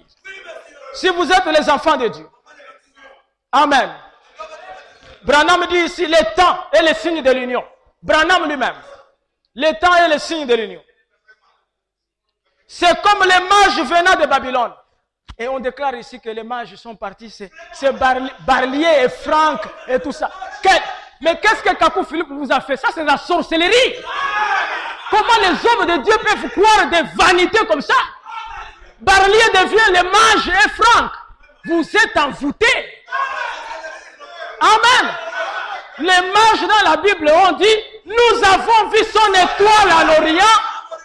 Si vous êtes les enfants de Dieu. Amen. Branham dit ici, le temps est le signe de l'union. Branham lui-même. Le temps est le signe de l'union. C'est comme les mages venant de Babylone. Et on déclare ici que les mages sont partis. C'est Barlier et Franck et tout ça. Mais qu'est-ce que Kaku Philippe vous a fait? Ça, c'est la sorcellerie. Comment les hommes de Dieu peuvent croire des vanités comme ça? Barlier devient le mage et Franck. Vous êtes envoûtés. Amen. Les mages dans la Bible ont dit, nous avons vu son étoile à l'Orient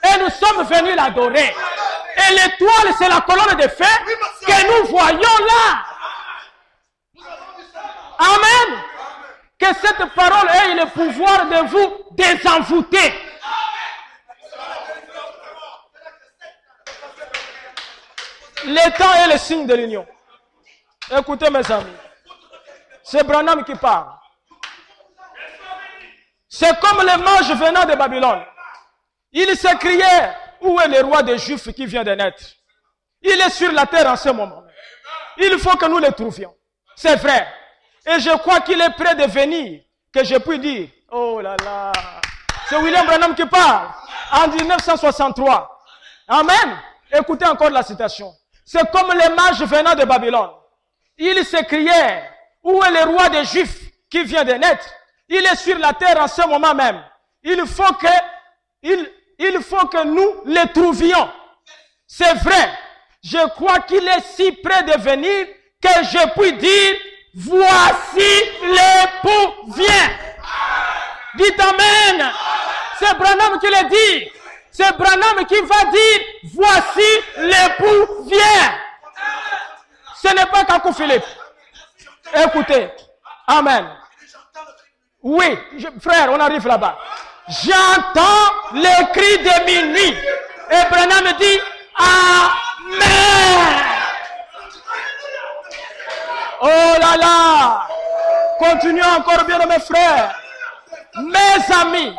et nous sommes venus l'adorer. Et l'étoile, c'est la colonne de feu que nous voyons là. Amen. Que cette parole ait le pouvoir de vous désenvoûter. Le temps est le signe de l'union. Écoutez mes amis. C'est Branham qui parle. C'est comme les mages venant de Babylone. Ils se criaient, où est le roi des Juifs qui vient de naître? Il est sur la terre en ce moment. Il faut que nous le trouvions. C'est vrai. Et je crois qu'il est prêt de venir, que je puis dire. Oh là là. C'est William Branham qui parle. En 1963. Amen. Écoutez encore la citation. C'est comme les mages venant de Babylone. Ils se criaient, où est le roi des Juifs qui vient de naître? Il est sur la terre en ce moment même. Il faut que nous le trouvions. C'est vrai. Je crois qu'il est si près de venir que je puis dire, voici l'époux vient. Dites Amen. C'est Branham qui le dit. C'est Branham qui va dire, voici l'époux vient. Ce n'est pas Kakou Philippe. Écoutez. Amen. Oui, frère, on arrive là-bas. J'entends les cris de minuit. Et Branham dit, Amen. Oh là là. Continuons encore bien, mes frères. Mes amis,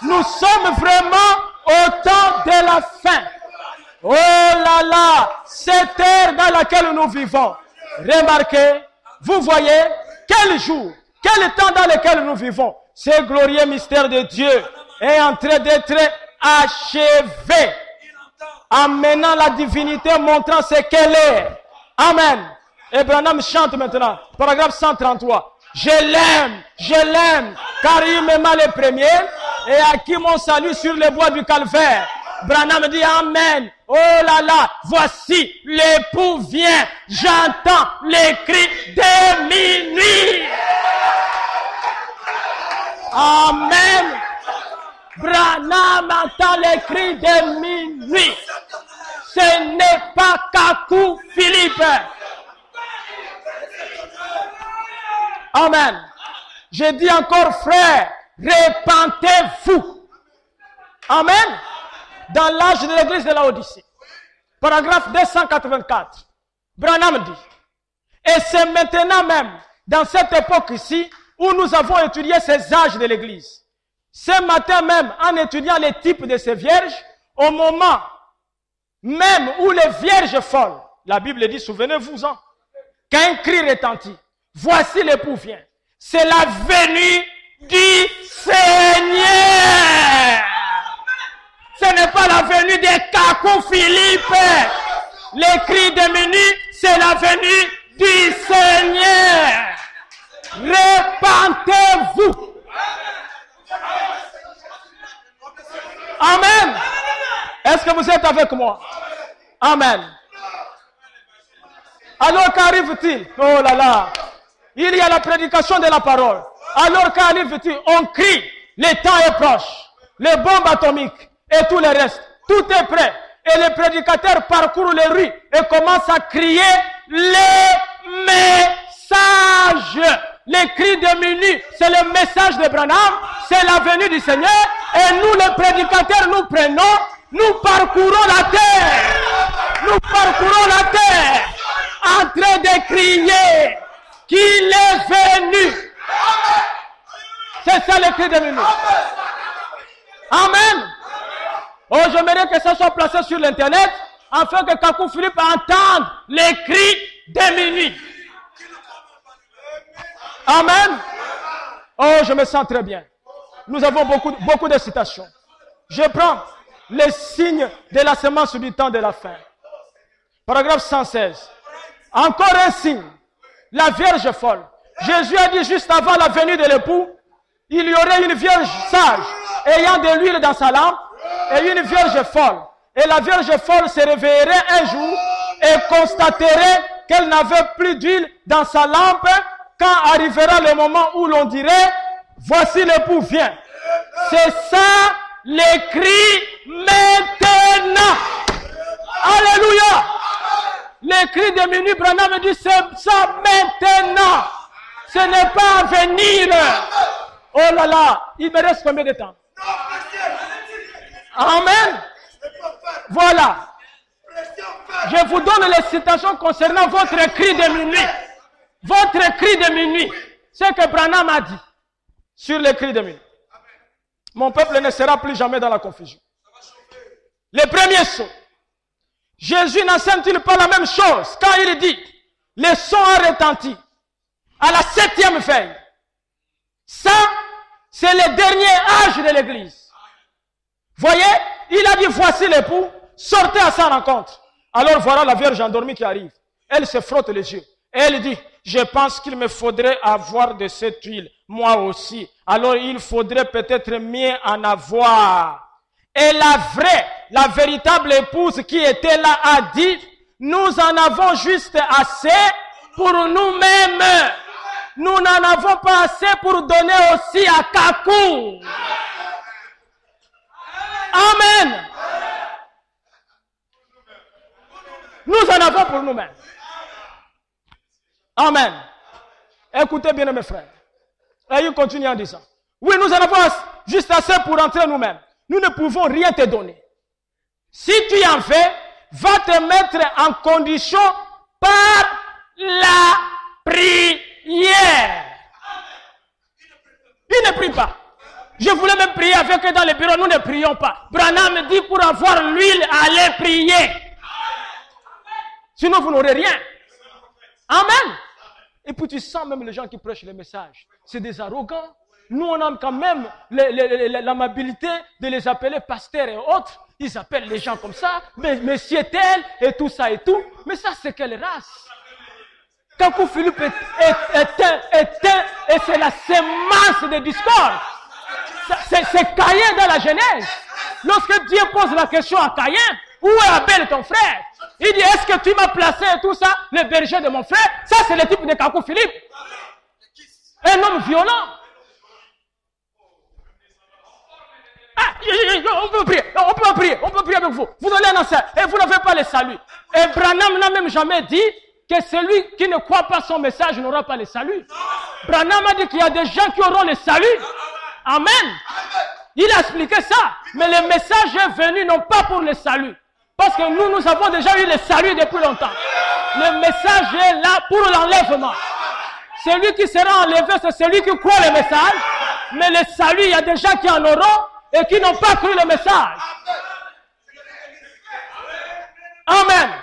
nous sommes vraiment au temps de la fin. Oh là là, cette ère dans laquelle nous vivons. Remarquez, vous voyez, quel jour, quel temps dans lequel nous vivons. Ce glorieux mystère de Dieu est en train d'être achevé. Amenant la divinité, montrant ce qu'elle est. Amen. Et Branham chante maintenant, paragraphe 133. Je l'aime, car il m'aima le premier et à qui mon salut sur les bois du calvaire. Branham dit Amen. Oh là là, voici l'époux vient. J'entends les cris de minuit. Amen. Branham entend les cris de minuit. Ce n'est pas Kakou Philippe. Amen. Je dis encore, frère, repentez-vous. Amen. Dans l'âge de l'église de la Odyssée, paragraphe 284, Branham dit, et c'est maintenant même, dans cette époque ici, où nous avons étudié ces âges de l'église. Ce matin même, en étudiant les types de ces vierges, au moment même où les vierges folles, la Bible dit, souvenez-vous-en, qu'un cri retentit, voici l'époux vient. C'est la venue du Seigneur. Ce n'est pas la venue de Kakou Philippe. Les cris de minuit, c'est la venue du Seigneur. Repentez-vous. Amen. Est-ce que vous êtes avec moi? Amen. Alors qu'arrive-t-il? Oh là là. Il y a la prédication de la parole. Alors qu'arrive-t-il? On crie. Le temps est proche. Les bombes atomiques et tout le reste. Tout est prêt. Et le prédicateur parcourt les rues et commence à crier les messages. Les cris de minuit, c'est le message de Branham. C'est la venue du Seigneur. Et nous, les prédicateurs, nous prenons. Nous parcourons la terre. Nous parcourons la terre. En train de crier qu'il est venu. C'est ça le cri de minuit. Amen. Oh, j'aimerais que ça soit placé sur l'internet afin que Kakou Philippe entende les cris de minuit. Amen. Oh, je me sens très bien. Nous avons beaucoup de citations. Je prends les signes de la semence du temps de la fin. Paragraphe 116. Encore un signe. La Vierge folle. Jésus a dit juste avant la venue de l'époux, il y aurait une vierge sage ayant de l'huile dans sa lampe et une vierge folle. Et la vierge folle se réveillerait un jour et constaterait qu'elle n'avait plus d'huile dans sa lampe quand arrivera le moment où l'on dirait, voici l'époux vient. C'est ça les cris maintenant. Alléluia. Les cris de minuit, Branham dit, c'est ça maintenant. Ce n'est pas à venir. Oh là là, il me reste combien de temps? Amen. Voilà. Je vous donne les citations concernant votre cri de minuit. Votre cri de minuit. Ce que Branham a dit sur les cris de minuit. Mon peuple ne sera plus jamais dans la confusion. Le premier saut. Jésus n'enseigne-t-il pas la même chose quand il dit, le son a retenti à la 7e veille. Ça, c'est le dernier âge de l'église. Voyez, il a dit, voici l'époux, sortez à sa rencontre. Alors voilà la Vierge endormie qui arrive. Elle se frotte les yeux. Et elle dit, je pense qu'il me faudrait avoir de cette huile, moi aussi. Alors il faudrait peut-être mieux en avoir. Et la véritable épouse qui était là a dit, nous en avons juste assez pour nous-mêmes. Nous n'en avons pas assez pour donner aussi à Kakou. Amen. Nous en avons pour nous-mêmes. Amen. Écoutez bien mes frères. Et il continue en disant, oui, nous en avons juste assez pour entrer nous-mêmes. Nous ne pouvons rien te donner. Si tu en fais, va te mettre en condition par la prière. Il ne prie pas. Je voulais même prier avec eux dans les bureaux, nous ne prions pas. Branham dit pour avoir l'huile, allez prier. Sinon vous n'aurez rien. Amen. Et puis tu sens même les gens qui prêchent les messages. C'est des arrogants. Nous on a quand même l'amabilité de les appeler pasteurs et autres. Ils appellent les gens comme ça. Mais monsieur tel et tout ça et tout. Mais ça c'est quelle race? Kakou Philippe est et c'est la sémence des discordes. C'est Caïn dans la Genèse. Lorsque Dieu pose la question à Caïn, où est Abel ton frère? Il dit, est-ce que tu m'as placé et tout ça, le berger de mon frère? Ça c'est le type de Kakou Philippe. Un homme violent. Ah, on peut prier avec vous. Vous donnez un answer et vous n'avez pas le salut. Et Branham n'a même jamais dit que celui qui ne croit pas son message n'aura pas le salut. Branham a dit qu'il y a des gens qui auront le salut. Amen. Il a expliqué ça. Mais le message est venu non pas pour le salut. Parce que nous avons déjà eu le salut depuis longtemps. Le message est là pour l'enlèvement. Celui qui sera enlevé, c'est celui qui croit le message. Mais le salut, il y a des gens qui en auront et qui n'ont pas cru le message. Amen.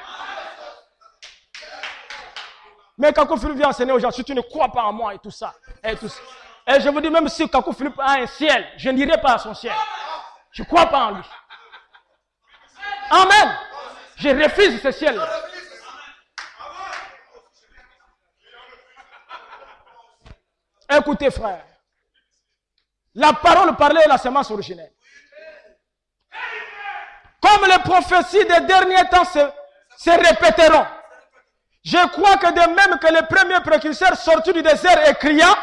Mais Kakou Philippe vient enseigner aux gens, si tu ne crois pas en moi et tout ça. Et je vous dis, même si Kakou Philippe a un ciel, je n'irai pas à son ciel. Je ne crois pas en lui. Amen. Je refuse ce ciel-là. Écoutez, frère. La parole parlée est la semence originelle. Comme les prophéties des derniers temps se répéteront. Je crois que de même que le premier précurseur sorti du désert et criant,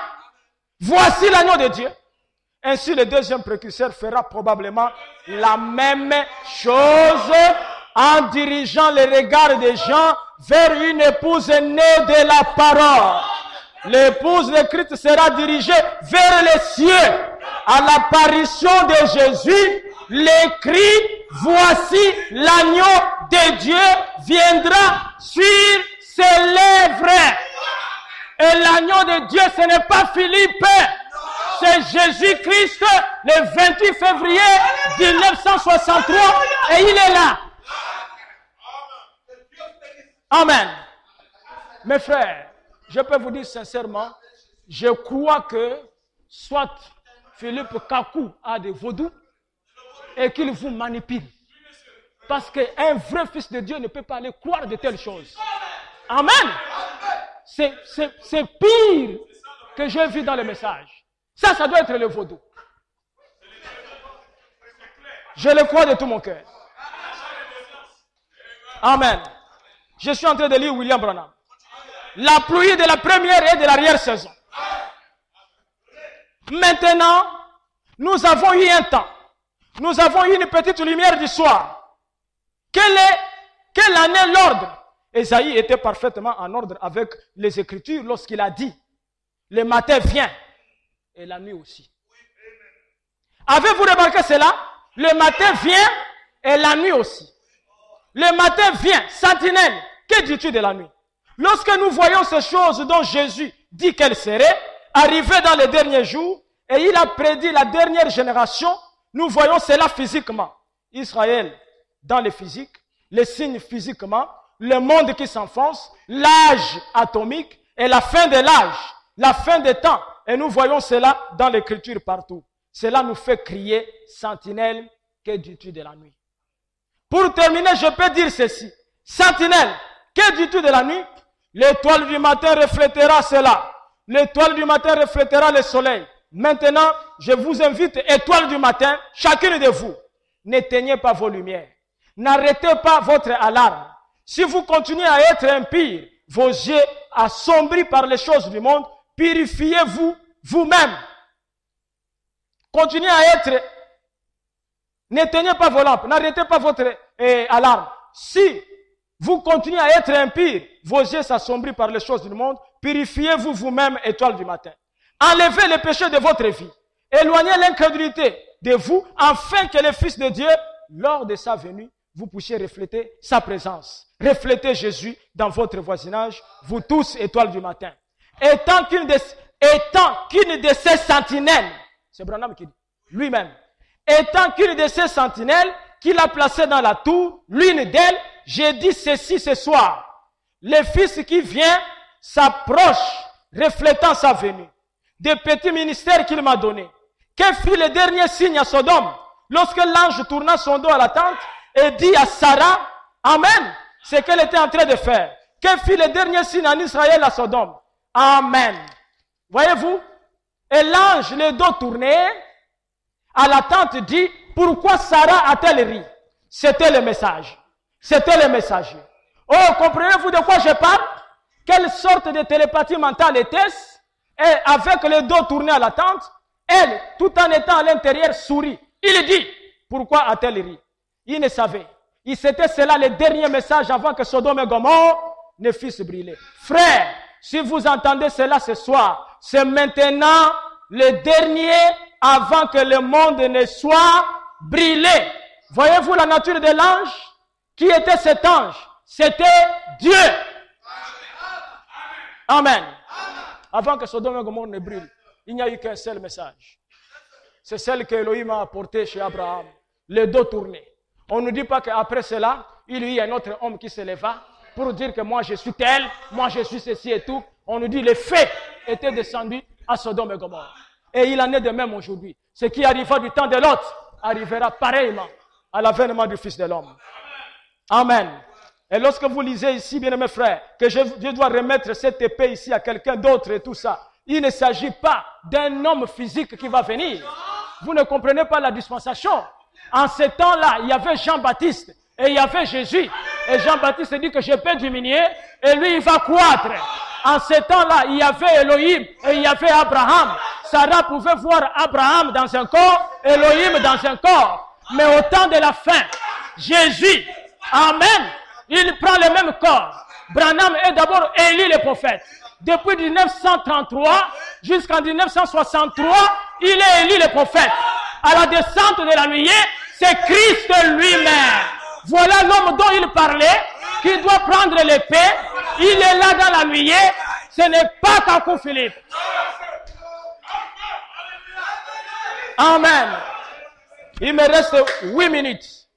voici l'agneau de Dieu. Ainsi le deuxième précurseur fera probablement la même chose en dirigeant les regards des gens vers une épouse née de la parole. L'épouse de Christ sera dirigée vers les cieux. À l'apparition de Jésus, les cris, voici l'agneau de Dieu viendra sur ses lèvres. Et l'agneau de Dieu, ce n'est pas Philippe, c'est Jésus-Christ, le 28 février 1963, et il est là. Amen. Mes frères, je peux vous dire sincèrement, je crois que soit Philippe Kakou a des vaudous et qu'il vous manipule. Parce qu'un vrai fils de Dieu ne peut pas aller croire de telles choses. Amen. C'est pire que j'ai vu dans le message. Ça doit être le vaudou. Je le crois de tout mon cœur. Amen. Je suis en train de lire William Branham. La pluie de la première et de l'arrière-saison. Maintenant, nous avons eu un temps. Nous avons eu une petite lumière du soir. Quelle année l'ordre? Ésaïe était parfaitement en ordre avec les Écritures lorsqu'il a dit, le matin vient et la nuit aussi. Avez-vous remarqué cela? Le matin vient et la nuit aussi. Le matin vient, sentinelle, que dis-tu de la nuit? Lorsque nous voyons ces choses dont Jésus dit qu'elles seraient, arrivées dans les derniers jours, et il a prédit la dernière génération, nous voyons cela physiquement. Israël dans le physique, les signes physiquement, le monde qui s'enfonce, l'âge atomique et la fin de l'âge, la fin des temps. Et nous voyons cela dans l'écriture partout. Cela nous fait crier, sentinelle, que dis-tu de la nuit? Pour terminer, je peux dire ceci. Sentinelle, que dis-tu de la nuit? L'étoile du matin reflétera cela. L'étoile du matin reflétera le soleil. Maintenant, je vous invite, étoile du matin, chacune de vous, n'éteignez pas vos lumières. N'arrêtez pas votre alarme. Si vous continuez à être impie, vos yeux assombris par les choses du monde, purifiez-vous vous-même. Continuez à être, n'éteignez pas vos lampes, n'arrêtez pas votre alarme. Si vous continuez à être impie, vos yeux s'assombrissent par les choses du monde, purifiez-vous vous-même, étoile du matin. Enlevez les péchés de votre vie. Éloignez l'incrédulité de vous, afin que le Fils de Dieu, lors de sa venue, vous puissiez refléter sa présence. Reflétez Jésus dans votre voisinage, vous tous, étoiles du matin. Étant qu'une de ces sentinelles, c'est Branham qui dit, lui-même, étant qu'une de ces sentinelles qu'il a placées dans la tour, l'une d'elles, j'ai dit ceci ce soir. Le Fils qui vient s'approche, reflétant sa venue. Des petits ministères qu'il m'a donnés. Que fit le dernier signe à Sodome, lorsque l'ange tourna son dos à la tente et dit à Sarah, Amen, ce qu'elle était en train de faire. Que fit le dernier signe en Israël à Sodome? Amen. Voyez-vous? Et l'ange, le dos tourné, à la tente dit, pourquoi Sarah a-t-elle ri? C'était le message. C'était le messager. Oh, comprenez-vous de quoi je parle? Quelle sorte de télépathie mentale était-ce? Et avec le dos tourné à la tente, elle, tout en étant à l'intérieur, sourit. Il dit, pourquoi a-t-elle ri? Il ne savait. C'était cela le dernier message avant que Sodome et Gomorrhe ne fissent brûler. Frères, si vous entendez cela ce soir, c'est maintenant le dernier avant que le monde ne soit brûlé. Voyez-vous la nature de l'ange? Qui était cet ange? C'était Dieu. Amen. Avant que Sodome et Gomorrhe ne brûlent, il n'y a eu qu'un seul message. C'est celle que Elohim a apportée chez Abraham. Le dos tourné. On ne dit pas qu'après cela, il y a un autre homme qui se leva pour dire que moi je suis tel, moi je suis ceci et tout. On nous dit les faits étaient descendus à Sodome et Gomorrhe. Et il en est de même aujourd'hui. Ce qui arriva du temps de l'autre arrivera pareillement à l'avènement du Fils de l'homme. Amen. Et lorsque vous lisez ici, bien aimés frères, que je dois remettre cette épée ici à quelqu'un d'autre et tout ça, il ne s'agit pas d'un homme physique qui va venir. Vous ne comprenez pas la dispensation. En ce temps-là, il y avait Jean-Baptiste et il y avait Jésus. Et Jean-Baptiste dit que je peux diminuer et lui il va croître. En ce temps-là, il y avait Elohim et il y avait Abraham. Sarah pouvait voir Abraham dans un corps, Elohim dans un corps. Mais au temps de la fin, Jésus, Amen, il prend le même corps. Branham est d'abord Élie le prophète. Depuis 1933 jusqu'en 1963, il est Élie le prophète. À la descente de la nuée, c'est Christ lui-même. Voilà l'homme dont il parlait, qui doit prendre l'épée. Il est là dans la nuée. Ce n'est pas Kakou Philippe. Amen. Il me reste 8 minutes.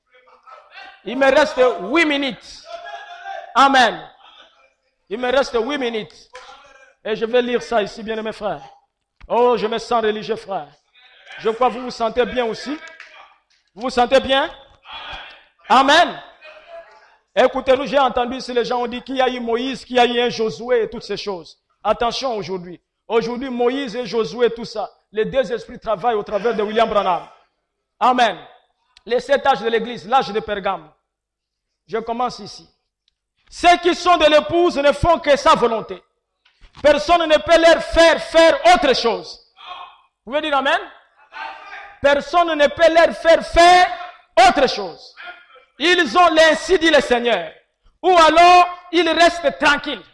Il me reste 8 minutes. Amen. Il me reste 8 minutes. Et je vais lire ça ici, bien aimés frères. Oh, je me sens religieux, frère. Je crois que vous vous sentez bien aussi. Vous vous sentez bien? Amen. Écoutez-nous, j'ai entendu ici les gens ont dit qu'il y a eu Moïse, qu'il y a eu un Josué et toutes ces choses. Attention aujourd'hui. Aujourd'hui, Moïse et Josué, tout ça. Les deux esprits travaillent au travers de William Branham. Amen. les 7 âges de l'église, l'âge de Pergame. Je commence ici. Ceux qui sont de l'épouse ne font que sa volonté. Personne ne peut leur faire autre chose. Vous pouvez dire amen? Personne ne peut leur faire autre chose. Ils ont l'ainsi dit le Seigneur. Ou alors, ils restent tranquilles.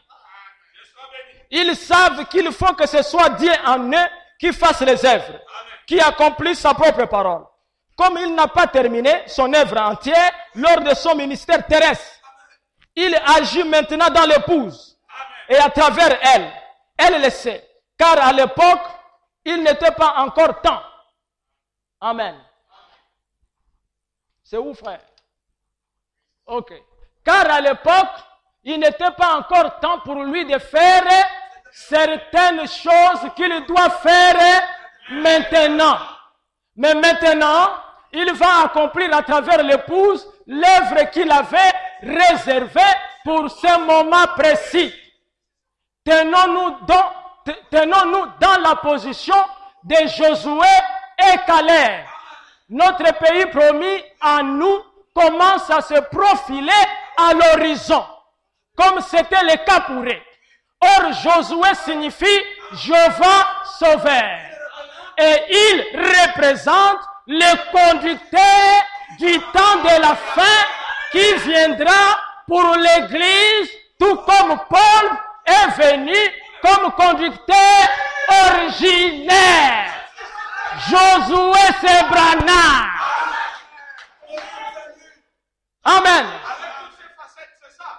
Ils savent qu'il faut que ce soit Dieu en eux qui fasse les œuvres, qui accomplisse sa propre parole. Comme il n'a pas terminé son œuvre entière lors de son ministère terrestre, il agit maintenant dans l'épouse et à travers elle. Elle le sait, car à l'époque, il n'était pas encore temps. Amen. C'est où, frère? Ok. Car à l'époque, il n'était pas encore temps pour lui de faire certaines choses qu'il doit faire maintenant. Mais maintenant, il va accomplir à travers l'épouse l'œuvre qu'il avait réservée pour ce moment précis. Tenons-nous dans la position de Josué et Caleb. Notre pays promis à nous commence à se profiler à l'horizon, comme c'était le cas pour eux. Or, Josué signifie Jéhovah sauveur. Et il représente le conducteur du temps de la fin qui viendra pour l'Église, tout comme Paul est venu comme conducteur originaire. Josué c'est Branham. Amen.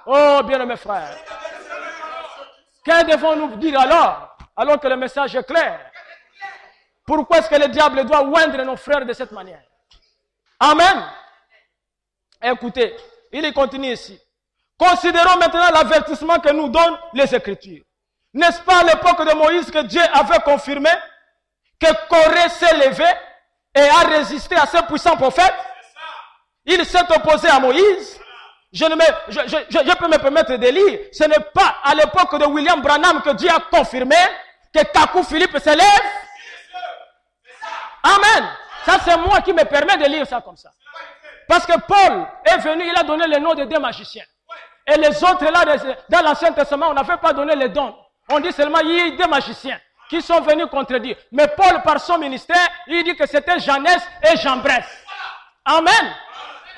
Oh, bien-aimés frères. Que devons-nous dire alors que le message est clair? Pourquoi est-ce que le diable doit oindre nos frères de cette manière? Amen. Écoutez, il continue ici. Considérons maintenant l'avertissement que nous donnent les Écritures. N'est-ce pas à l'époque de Moïse que Dieu avait confirmé que Corée s'est levé et a résisté à ce puissant prophète? Il s'est opposé à Moïse. Je peux me permettre de lire. Ce n'est pas à l'époque de William Branham que Dieu a confirmé que Kakou Philippe se lève. Amen. Ça, c'est moi qui me permets de lire ça comme ça. Parce que Paul est venu, il a donné le nom de 2 magiciens. Et les autres, là, dans l'Ancien Testament, on n'avait pas donné les dons. On dit seulement, il y a 2 magiciens qui sont venus contredire. Mais Paul, par son ministère, il dit que c'était Jeannès et Jambres. Amen.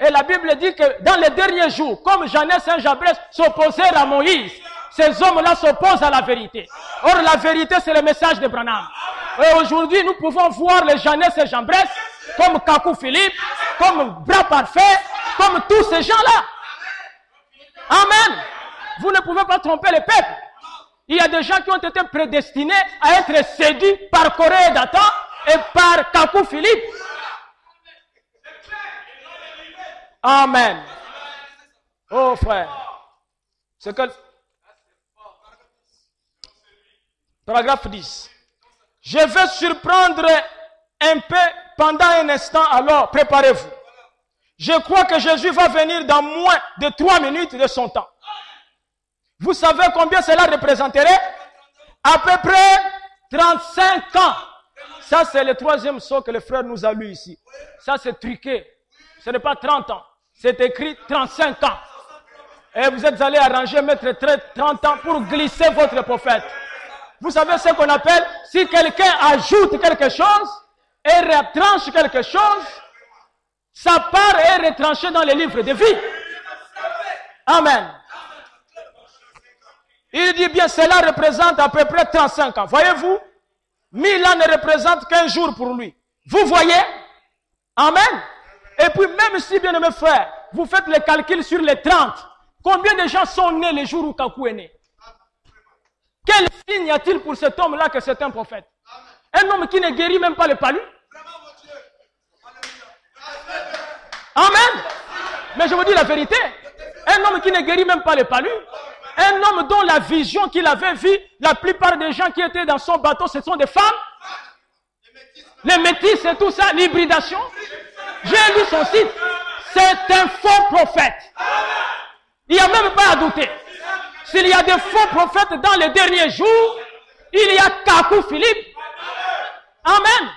Et la Bible dit que dans les derniers jours, comme Jeannès et Jambres s'opposèrent à Moïse, ces hommes-là s'opposent à la vérité. Or, la vérité, c'est le message de Branham. Et aujourd'hui, nous pouvons voir les Jeannès et Jambres comme Kakou Philippe, comme Bras Parfait, comme tous ces gens-là. Amen. Vous ne pouvez pas tromper le peuple. Il y a des gens qui ont été prédestinés à être séduits par Corée et Dathan et par Kakou Philippe. Amen. Oh frère. C'est que... Paragraphe 10. Je vais surprendre un peu pendant un instant, alors préparez-vous. Je crois que Jésus va venir dans moins de 3 minutes de son temps. Vous savez combien cela représenterait? À peu près 35 ans. Ça, c'est le 3e saut que le frère nous a lu ici. Ça, c'est truqué. Ce n'est pas 30 ans. C'est écrit 35 ans. Et vous êtes allé arranger, mettre 30 ans pour glisser votre prophète. Vous savez ce qu'on appelle, si quelqu'un ajoute quelque chose et retranche quelque chose, sa part est retranchée dans les livres de vie. Amen. Il dit bien, cela représente à peu près 35 ans. Voyez-vous, 1000 ans ne représentent qu'un jour pour lui. Vous voyez? Amen. Et puis même si, bien mes frères, vous faites le calcul sur les 30, combien de gens sont nés le jour où Kakou est né? Quel signe y a-t-il pour cet homme-là que c'est un prophète? Un homme qui ne guérit même pas le palu? Amen. Mais je vous dis la vérité. Un homme qui ne guérit même pas le palu. Un homme dont la vision qu'il avait vue, la plupart des gens qui étaient dans son bateau, ce sont des femmes. Les métis et tout ça, l'hybridation. J'ai lu son site. C'est un faux prophète. Il n'y a même pas à douter. S'il y a des faux prophètes dans les derniers jours, il y a Kakou Philippe. Amen.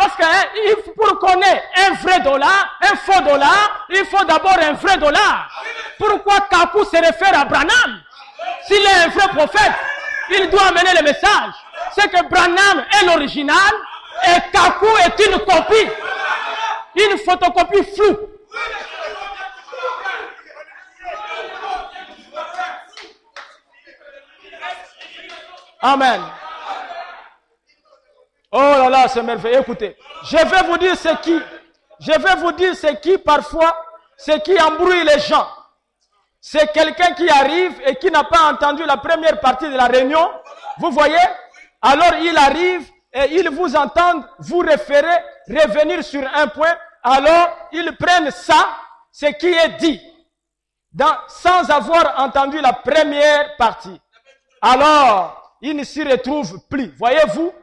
Parce que pour connaître un vrai dollar, un faux dollar, il faut d'abord un vrai dollar. Pourquoi Kakou se réfère à Branham? S'il est un vrai prophète, il doit amener le message. C'est que Branham est l'original et Kakou est une copie. Une photocopie floue. Amen. Oh là là, c'est merveilleux. Écoutez, je vais vous dire ce qui parfois, ce qui embrouille les gens. C'est quelqu'un qui arrive et qui n'a pas entendu la première partie de la réunion. Vous voyez? Alors il arrive et il vous entend vous référer, revenir sur un point. Alors ils prennent ça, ce qui est dit, sans avoir entendu la première partie. Alors, ils ne s'y retrouvent plus. Voyez-vous?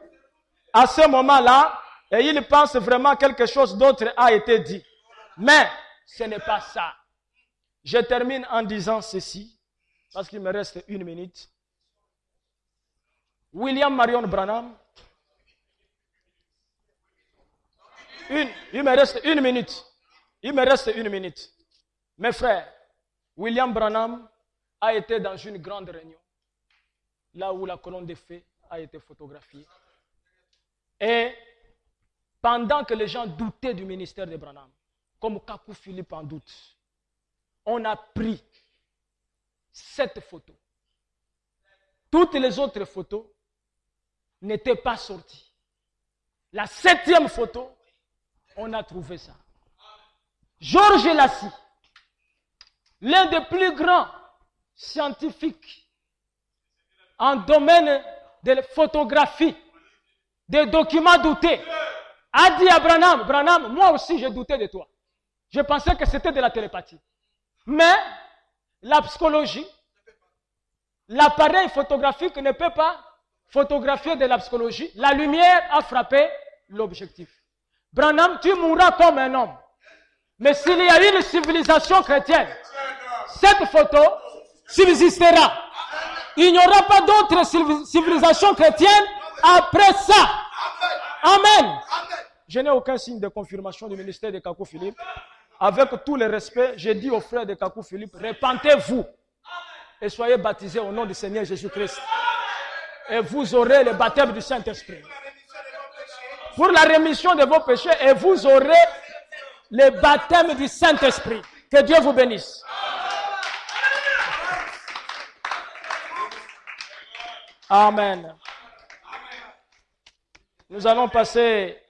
À ce moment-là, et ils pensent vraiment quelque chose d'autre a été dit. Mais ce n'est pas ça. Je termine en disant ceci, parce qu'il me reste 1 minute. William Marion Branham. Il me reste 1 minute. Il me reste 1 minute. Mes frères, William Branham a été dans une grande réunion, là où la colonne de feu a été photographiée. Et pendant que les gens doutaient du ministère de Branham, comme Kakou Philippe en doute, on a pris cette photo. Toutes les autres photos n'étaient pas sorties. La 7e photo, on a trouvé ça. Georges Lassie, l'un des plus grands scientifiques en domaine de photographie, des documents doutés, a dit à Branham, Branham, moi aussi j'ai douté de toi. Je pensais que c'était de la télépathie. Mais la psychologie, l'appareil photographique ne peut pas photographier de la psychologie. La lumière a frappé l'objectif. Branham, tu mourras comme un homme. Mais s'il y a une civilisation chrétienne, cette photo subsistera. Il n'y aura pas d'autre civilisation chrétienne après ça. Amen. Je n'ai aucun signe de confirmation du ministère de Kakou Philippe. Avec tout le respect, j'ai dit aux frères de Kakou Philippe, repentez-vous et soyez baptisés au nom du Seigneur Jésus-Christ. Et vous aurez le baptême du Saint-Esprit. Pour la rémission de vos péchés, et vous aurez le baptême du Saint-Esprit. Que Dieu vous bénisse. Amen. Nous allons passer